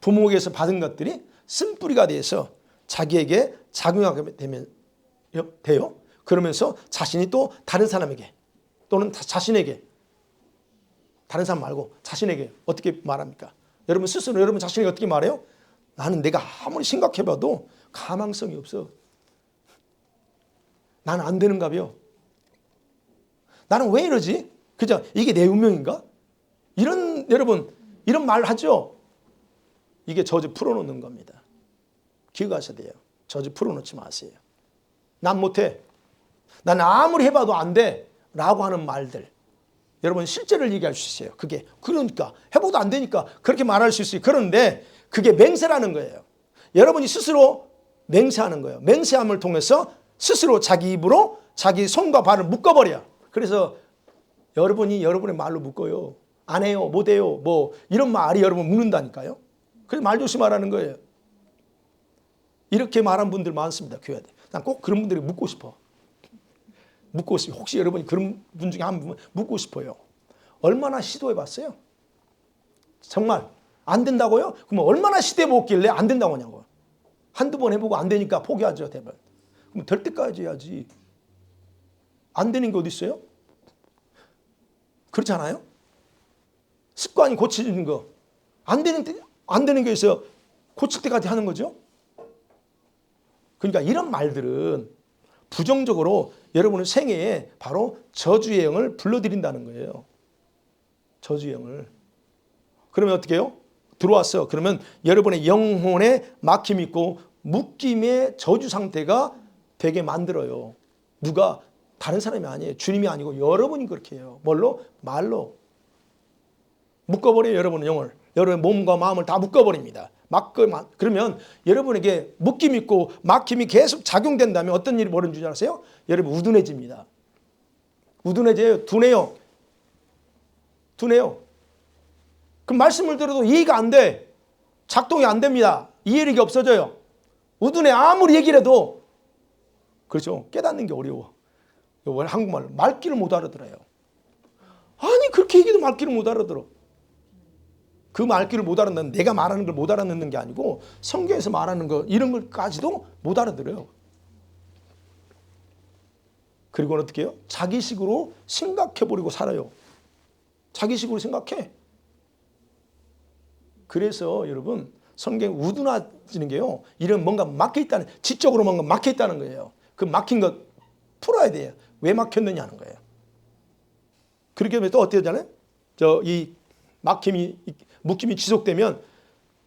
Speaker 1: 부모에게서 받은 것들이 쓴뿌리가 돼서 자기에게 작용하게 돼요. 그러면서 자신이 또 다른 사람에게 또는 자신에게, 다른 사람 말고 자신에게 어떻게 말합니까? 여러분 스스로 여러분 자신에게 어떻게 말해요? 나는 내가 아무리 생각해봐도 가망성이 없어. 나는 안 되는가 봐요. 나는 왜 이러지? 그죠? 이게 내 운명인가? 여러분 이런 말 하죠? 이게 저주 풀어놓는 겁니다. 기억하셔야 돼요. 저주 풀어놓지 마세요. 난 못해. 난 아무리 해봐도 안 돼. 라고 하는 말들. 여러분 실제를 얘기할 수 있어요. 그게 그러니까 해봐도 안 되니까 그렇게 말할 수 있어요. 그런데 그게 맹세라는 거예요. 여러분이 스스로 맹세하는 거예요. 맹세함을 통해서 스스로 자기 입으로 자기 손과 발을 묶어버려. 그래서 여러분이 여러분의 말로 묶어요. 안 해요, 못 해요, 뭐 이런 말이 여러분 묶는다니까요. 그래서 말 조심하라는 거예요. 이렇게 말한 분들 많습니다. 교회에. 난 꼭 그런 분들이 묻고 싶어. 묻고 싶어요. 혹시 여러분이 그런 분 중에 한 분 묻고 싶어요. 얼마나 시도해봤어요? 정말 안 된다고요? 그럼 얼마나 시도해보길래 안 된다고 하냐고요. 한두 번 해보고 안 되니까 포기하죠. 대부분. 그럼 될 때까지 해야지. 안 되는 게 어디 있어요? 그렇지 않아요? 습관이 고쳐지는 거. 안 되는 게 있어요. 고칠 때까지 하는 거죠. 그러니까 이런 말들은 부정적으로 여러분의 생애에 바로 저주의 영을 불러들인다는 거예요. 저주의 영을. 그러면 어떻게 해요? 들어왔어. 그러면 여러분의 영혼에 막힘이 있고 묶임의 저주 상태가 되게 만들어요. 누가? 다른 사람이 아니에요. 주님이 아니고 여러분이 그렇게 해요. 뭘로? 말로. 묶어버려요. 여러분의 영을. 여러분의 몸과 마음을 다 묶어버립니다. 그러면 여러분에게 묶임 있고 막힘이 계속 작용된다면 어떤 일이 벌어지는 줄 아세요? 여러분 우둔해집니다. 우둔해져요. 둔해요. 그 말씀을 들어도 이해가 안 돼. 작동이 안 됩니다. 이해력이 없어져요. 우둔해. 아무리 얘기를 해도 그렇죠. 깨닫는 게 어려워. 한국말로 말귀를 못 알아들어요. 아니 그렇게 얘기도 말귀를 못 알아들어. 그 말귀를 못 알아듣는, 내가 말하는 걸 못 알아듣는 게 아니고 성경에서 말하는 거 이런 걸까지도 못 알아들어요. 그리고는 어떻게 해요? 자기식으로 생각해버리고 살아요. 자기식으로 생각해. 그래서 여러분 성경 우둔해지는 게요. 이런 뭔가 막혀있다는, 지적으로 뭔가 막혀있다는 거예요. 그 막힌 것 풀어야 돼요. 왜 막혔느냐 하는 거예요. 그렇게 하면 또 어떻게 하잖아요? 이 묶임이 지속되면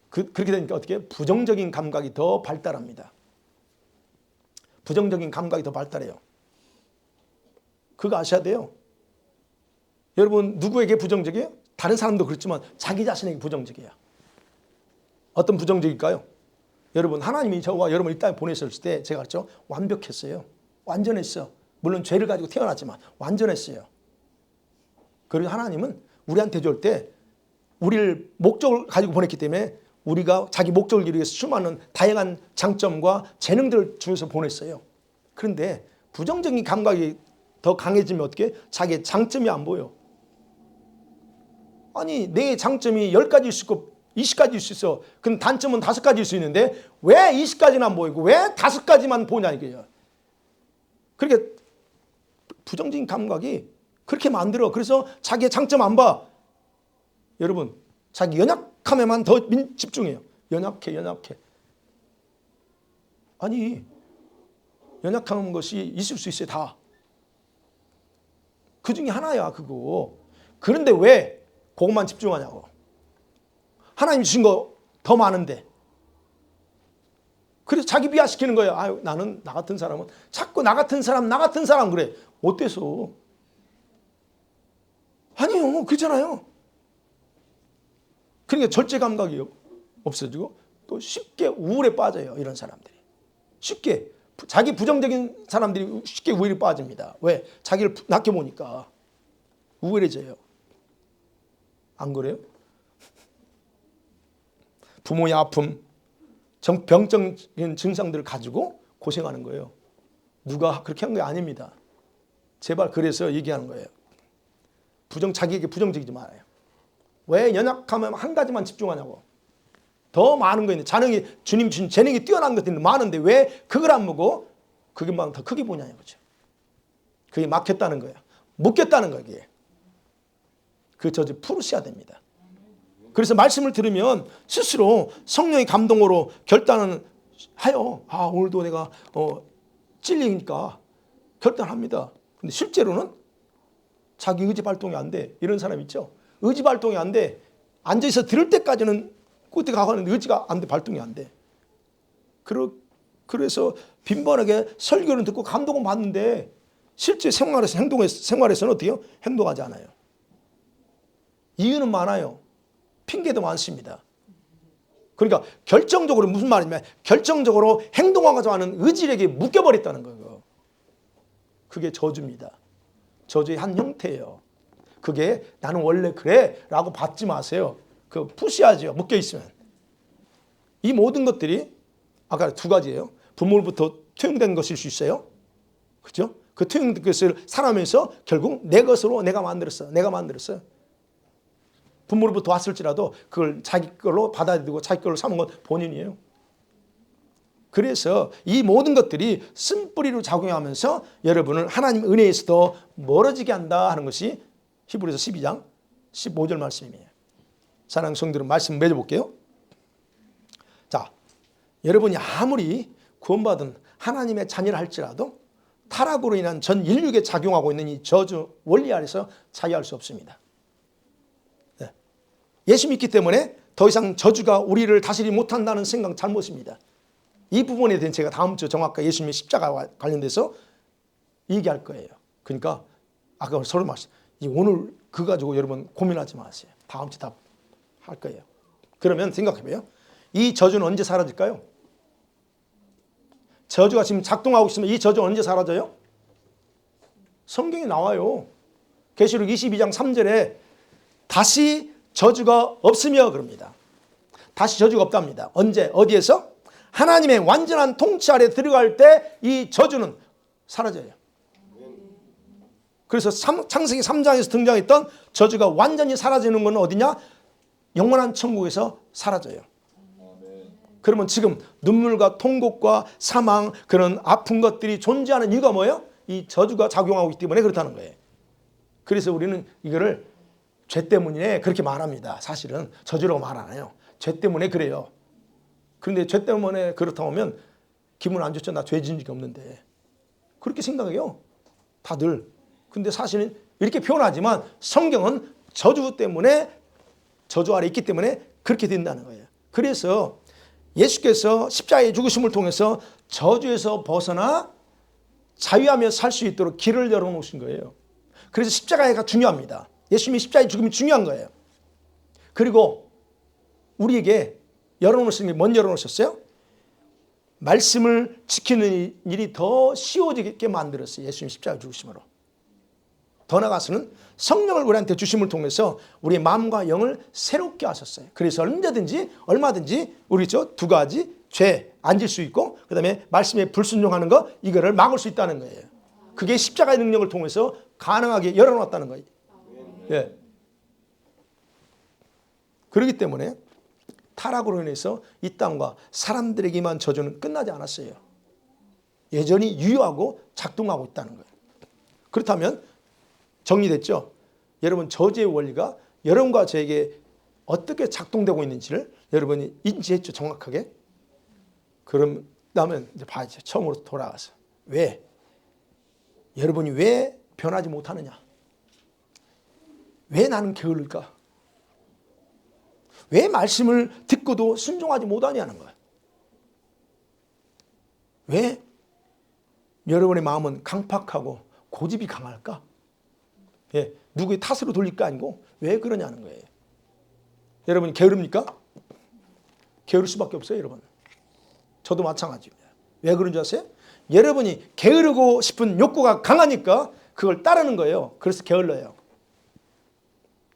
Speaker 1: 그렇게 되니까 어떻게 해요? 부정적인 감각이 더 발달합니다. 부정적인 감각이 더 발달해요. 그거 아셔야 돼요. 여러분 누구에게 부정적이에요? 다른 사람도 그렇지만 자기 자신에게 부정적이에요. 어떤 부정적일까요? 여러분 하나님이 저와 여러분을 이 땅에 보내셨을 때 제가 그랬죠? 완벽했어요. 완전했어. 물론 죄를 가지고 태어났지만 완전했어요. 그리고 하나님은 우리한테 줄 때 우리를 목적을 가지고 보냈기 때문에 우리가 자기 목적을 이루기 위해서 수많은 다양한 장점과 재능들을 주셔서 보냈어요. 그런데 부정적인 감각이 더 강해지면 어떻게? 자기의 장점이 안 보여. 아니 내 장점이 10가지일 수 있고 20가지일 수 있어. 그럼 단점은 5가지일 수 있는데 왜 20가지는 안 보이고 왜 5가지만 보냐 이거예요. 그러니까 부정적인 감각이 그렇게 만들어. 그래서 자기의 장점 안 봐. 여러분 자기 연약함에만 더 집중해요. 연약해. 아니 연약한 것이 있을 수 있어요. 다. 그 중에 하나야 그거. 그런데 왜 그것만 집중하냐고. 하나님 주신 거 더 많은데. 그래서 자기 비하시키는 거예요. 아유 나는 나 같은 사람은 자꾸 나 같은 사람 그래. 어때서? 아니요. 그렇잖아요. 그러니까 절제 감각이 없어지고 또 쉽게 우울에 빠져요. 이런 사람들이. 쉽게 자기 부정적인 사람들이 쉽게 우울에 빠집니다. 왜? 자기를 낮게 보니까 우울해져요. 안 그래요? 부모의 아픔, 병적인 증상들을 가지고 고생하는 거예요. 누가 그렇게 한 게 아닙니다. 제발 그래서 얘기하는 거예요. 자기에게 부정적이지 말아요. 왜 연약하면 한 가지만 집중하냐고. 더 많은 거 있는데 주님 주신 재능이 뛰어난 것들이 많은데 왜 그걸 안 보고 그게만 더 크게 보냐는 거죠. 그게 막혔다는 거예요. 묶였다는 거예요. 그게. 그 저주 풀으셔야 됩니다. 그래서 말씀을 들으면 스스로 성령의 감동으로 결단을 해요. 오늘도 내가 찔리니까 결단합니다. 근데 실제로는 자기 의지 발동이 안 돼. 이런 사람 있죠. 의지 발동이 안 돼. 앉아서 들을 때까지는 그때 가고는 의지가 안 돼. 발동이 안 돼. 그래서 빈번하게 설교를 듣고 감동을 받는데 실제 생활에서는 어때요? 행동하지 않아요. 이유는 많아요. 핑계도 많습니다. 그러니까 결정적으로 무슨 말이냐면 결정적으로 행동하고자 하는 의지력이 묶여버렸다는 거예요. 그게 저주입니다. 저주의 한 형태예요. 그게 나는 원래 그래 라고 받지 마세요. 그 푸시하죠. 묶여있으면. 이 모든 것들이 아까 두 가지예요. 부모로부터 투영된 것일 수 있어요. 그렇죠? 그 투영된 것을 살아가면서 결국 내 것으로 내가 만들었어요. 부모로부터 왔을지라도 그걸 자기 걸로 받아들이고 자기 걸로 삼은 건 본인이에요. 그래서 이 모든 것들이 쓴뿌리로 작용하면서 여러분을 하나님 은혜에서도 멀어지게 한다 하는 것이 히브리서 12장 15절 말씀이에요. 사랑하는 성도들 말씀 맺어볼게요. 자, 여러분이 아무리 구원받은 하나님의 자녀를 할지라도 타락으로 인한 전 인류에 작용하고 있는 이 저주 원리 아래서 자유할 수 없습니다. 예수 믿기 때문에 더 이상 저주가 우리를 다스리지 못한다는 생각 잘못입니다. 이 부분에 대해서 제가 다음 주 정확하게 예수님의 십자가와 관련돼서 얘기할 거예요. 그러니까 아까 서로 말씀 오늘 그거 가지고 여러분 고민하지 마세요. 다음 주 다 할 거예요. 그러면 생각해봐요. 이 저주는 언제 사라질까요? 저주가 지금 작동하고 있으면 이 저주는 언제 사라져요? 성경에 나와요. 계시록 22장 3절에 다시 저주가 없으며 그럽니다. 다시 저주가 없답니다. 언제? 어디에서? 하나님의 완전한 통치 아래 들어갈 때 이 저주는 사라져요. 그래서 창세기 3장에서 등장했던 저주가 완전히 사라지는 건 어디냐? 영원한 천국에서 사라져요. 그러면 지금 눈물과 통곡과 사망 그런 아픈 것들이 존재하는 이유가 뭐예요? 이 저주가 작용하고 있기 때문에 그렇다는 거예요. 그래서 우리는 이거를 죄 때문에 그렇게 말합니다. 사실은 저주라고 말 안 해요. 죄 때문에 그래요. 그런데 죄 때문에 그렇다고 하면 기분 안 좋죠. 나 죄 지은 적이 없는데. 그렇게 생각해요. 다들. 근데 사실은 이렇게 표현하지만 성경은 저주 때문에 저주 아래 있기 때문에 그렇게 된다는 거예요. 그래서 예수께서 십자가의 죽으심을 통해서 저주에서 벗어나 자유하며 살 수 있도록 길을 열어놓으신 거예요. 그래서 십자가가 중요합니다. 예수님이 십자가의 죽음이 중요한 거예요. 그리고 우리에게 열어놓으신 게 뭔 열어놓으셨어요? 말씀을 지키는 일이 더 쉬워지게 만들었어요. 예수님 십자가 죽으심으로. 더 나아가서는 성령을 우리한테 주심을 통해서 우리의 마음과 영을 새롭게 하셨어요. 그래서 얼마든지 우리 두 가지 죄 앉을 수 있고 그다음에 말씀에 불순종하는 거 이거를 막을 수 있다는 거예요. 그게 십자가의 능력을 통해서 가능하게 열어놨다는 거예요. 예. 그렇기 때문에 타락으로 인해서 이 땅과 사람들에게만 저주는 끝나지 않았어요. 여전히 유효하고 작동하고 있다는 거예요. 그렇다면 정리됐죠? 여러분 저주의 원리가 여러분과 저에게 어떻게 작동되고 있는지를 여러분이 인지했죠? 정확하게? 그러면 이제 봐야죠. 처음으로 돌아가서. 왜? 여러분이 왜 변하지 못하느냐? 왜 나는 게을를까? 왜 말씀을 듣고도 순종하지 못하냐는 거예요. 왜 여러분의 마음은 강팍하고 고집이 강할까? 예, 누구의 탓으로 돌릴 거 아니고 왜 그러냐는 거예요. 여러분이 게으릅니까? 게으를 수밖에 없어요, 여러분. 저도 마찬가지입니다. 왜 그런 줄 아세요? 여러분이 게으르고 싶은 욕구가 강하니까 그걸 따르는 거예요. 그래서 게을러요.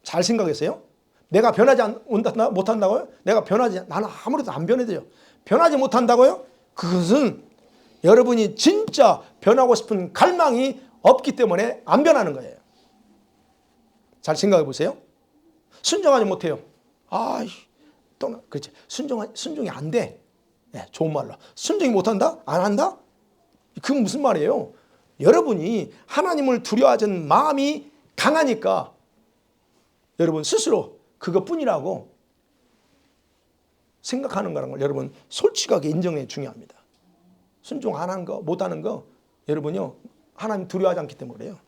Speaker 1: 잘 생각하세요. 내가 변하지 못한다고요? 나는 아무래도 안 변해져요. 변하지 못한다고요? 그것은 여러분이 진짜 변하고 싶은 갈망이 없기 때문에 안 변하는 거예요. 잘 생각해 보세요. 순종하지 못해요. 그렇지. 순종이 안 돼. 네, 좋은 말로. 순종이 못한다? 안 한다? 그건 무슨 말이에요? 여러분이 하나님을 두려워하는 마음이 강하니까 여러분 스스로 그것뿐이라고 생각하는 거라는 걸 여러분 솔직하게 인정해 중요합니다. 순종 안 한 거, 못 하는 거 여러분요 하나님 두려워하지 않기 때문에 그래요.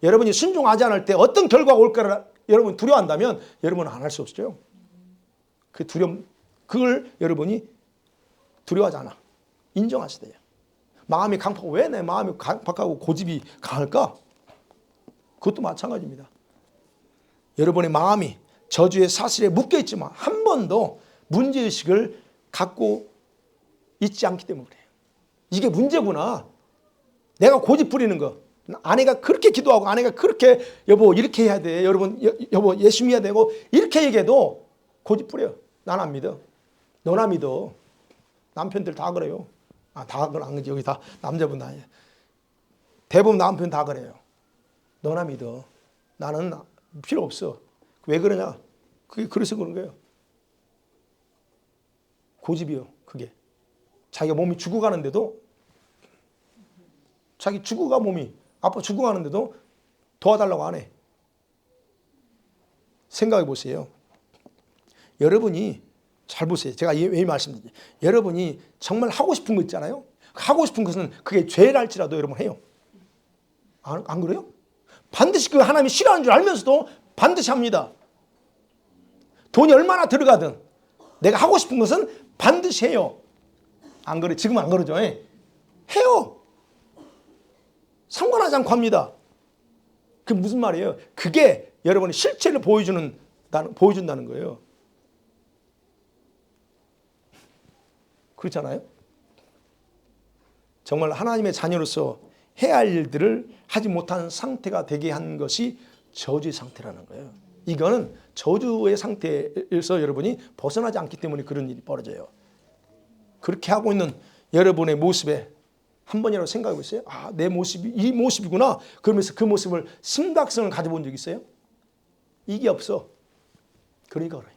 Speaker 1: 여러분이 순종하지 않을 때 어떤 결과가 올까를 여러분 두려워한다면 여러분은 안 할 수 없죠. 그 두려움, 그걸 여러분이 두려워하지 않아. 인정하셔야 돼요. 마음이 강팍하고 왜 내 마음이 강팍하고 고집이 강할까? 그것도 마찬가지입니다. 여러분의 마음이 저주의 사슬에 묶여있지만 한 번도 문제의식을 갖고 있지 않기 때문에 그래요. 이게 문제구나. 내가 고집 부리는 거. 아내가 그렇게 기도하고 아내가 그렇게 여보 이렇게 해야 돼. 여보 예수 믿어야 되고 이렇게 얘기해도 고집 부려. 난 안 믿어. 너나 믿어. 남편들 다 그래요. 다 그건 안 그지. 여기 다 남자분 다. 대부분 남편 다 그래요. 너나 믿어. 나는 필요 없어. 왜 그러냐? 그게 그래서 그런 거예요. 고집이요. 그게. 자기가 몸이 죽어가는데도 자기 몸이 아빠 죽어가는데도 도와달라고 안 해. 생각해 보세요. 여러분이 잘 보세요. 제가 왜 말씀드리죠. 여러분이 정말 하고 싶은 거 있잖아요. 하고 싶은 것은 그게 죄랄지라도 여러분 해요. 안 그래요? 반드시 그 하나님이 싫어하는 줄 알면서도 반드시 합니다. 돈이 얼마나 들어가든 내가 하고 싶은 것은 반드시 해요. 안 그래? 지금 안 그러죠? 해요. 상관하지 않고 합니다. 그게 무슨 말이에요? 그게 여러분의 실체를 보여준다는 거예요. 그렇잖아요? 정말 하나님의 자녀로서 해야 할 일들을 하지 못한 상태가 되게 한 것이 저주의 상태라는 거예요. 이거는 저주의 상태에서 여러분이 벗어나지 않기 때문에 그런 일이 벌어져요. 그렇게 하고 있는 여러분의 모습에 한 번이라도 생각해 보세요. 내 모습이 이 모습이구나. 그러면서 그 모습을 심각성을 가져본 적 있어요? 이게 없어. 그러니까 그래.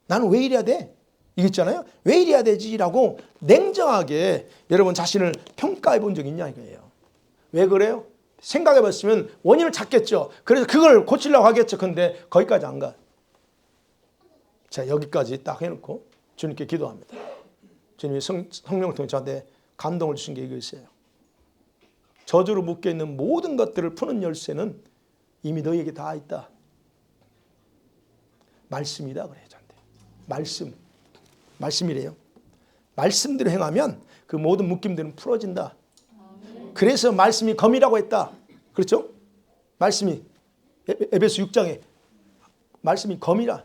Speaker 1: 나는 왜 이래야 돼? 이거 있잖아요. 왜 이래야 되지라고 냉정하게 여러분 자신을 평가해 본 적 있냐 이거예요. 왜 그래요? 생각해 봤으면 원인을 찾겠죠. 그래서 그걸 고치려고 하겠죠. 근데 거기까지 안 가. 자, 여기까지 딱 해놓고 주님께 기도합니다. 주님이 성령을 통해 저한테 감동을 주신 게 이거였어요. 저주로 묶여있는 모든 것들을 푸는 열쇠는 이미 너희에게 다 있다. 말씀이다 그래요. 저한테. 말씀이래요. 말씀대로 행하면 그 모든 묶임들은 풀어진다. 그래서 말씀이 검이라고 했다. 그렇죠? 말씀이 에베소 6장에 말씀이 검이라.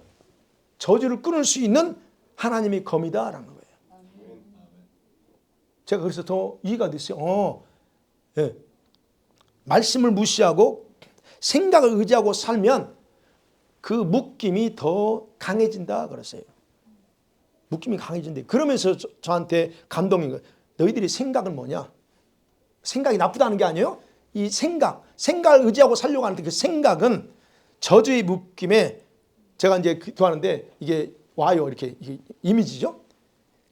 Speaker 1: 저주를 끊을 수 있는 하나님이 검이다라는 거예요. 제가 그래서 더 이해가 됐어요. 예. 말씀을 무시하고 생각을 의지하고 살면 그 묶임이 더 강해진다 그랬어요. 묶임이 강해진대. 그러면서 저한테 감동인 거예요. 너희들이 생각은 뭐냐? 생각이 나쁘다는 게 아니에요. 이 생각을 의지하고 살려고 하는데 그 생각은 저주의 묶임에 제가 이제 기도하는데 이게 와요. 이렇게 이미지죠.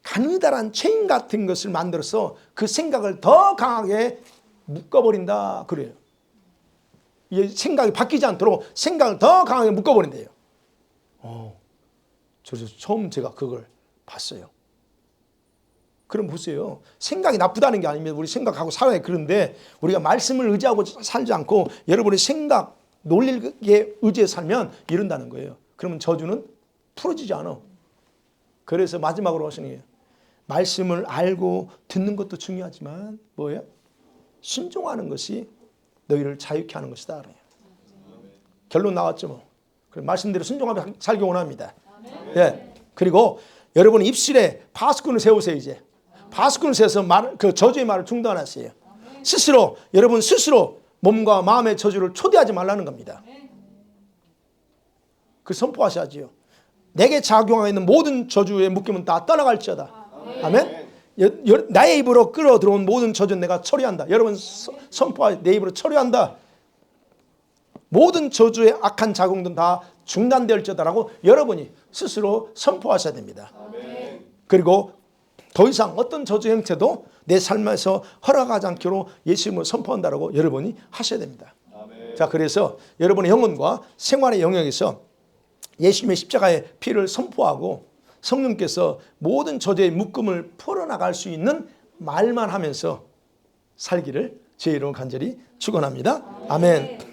Speaker 1: 가느다란 체인 같은 것을 만들어서 그 생각을 더 강하게 묶어버린다 그래요. 이 생각이 바뀌지 않도록 생각을 더 강하게 묶어버린대요. 그래서 처음 제가 그걸 봤어요. 그럼 보세요. 생각이 나쁘다는 게 아니면 우리 생각하고 살아야 그런데 우리가 말씀을 의지하고 살지 않고 여러분의 생각, 논리에 의지해 살면 이런다는 거예요. 그러면 저주는 풀어지지 않아. 그래서 마지막으로 하시는 게 말씀을 알고 듣는 것도 중요하지만 뭐예요? 순종하는 것이 너희를 자유케 하는 것이다. 그래요. 결론 나왔죠 뭐. 그럼 말씀대로 순종하며 살기 원합니다. 예. 그리고 여러분 입술에 파수꾼을 세우세요 이제. 파수꾼을 세워서 그 저주의 말을 중단하세요. 스스로 여러분 스스로 몸과 마음의 저주를 초대하지 말라는 겁니다. 그 선포하셔야지요. 내게 작용하고 있는 모든 저주의 묶임은 다 떠나갈지어다. 아멘. 나의 입으로 끌어 들어온 모든 저주는 내가 처리한다. 여러분 선포하 내 입으로 처리한다. 모든 저주의 악한 작용들은 다 중단될지어다라고 여러분이 스스로 선포하셔야 됩니다. 그리고 더 이상 어떤 저주 형태도 내 삶에서 허락하지 않기로 예수님을 선포한다라고 여러분이 하셔야 됩니다. 자, 그래서 여러분의 영혼과 생활의 영역에서 예수님의 십자가의 피를 선포하고 성령께서 모든 저주의 묶음을 풀어나갈 수 있는 말만 하면서 살기를 제 이름으로 간절히 축원합니다. 아멘.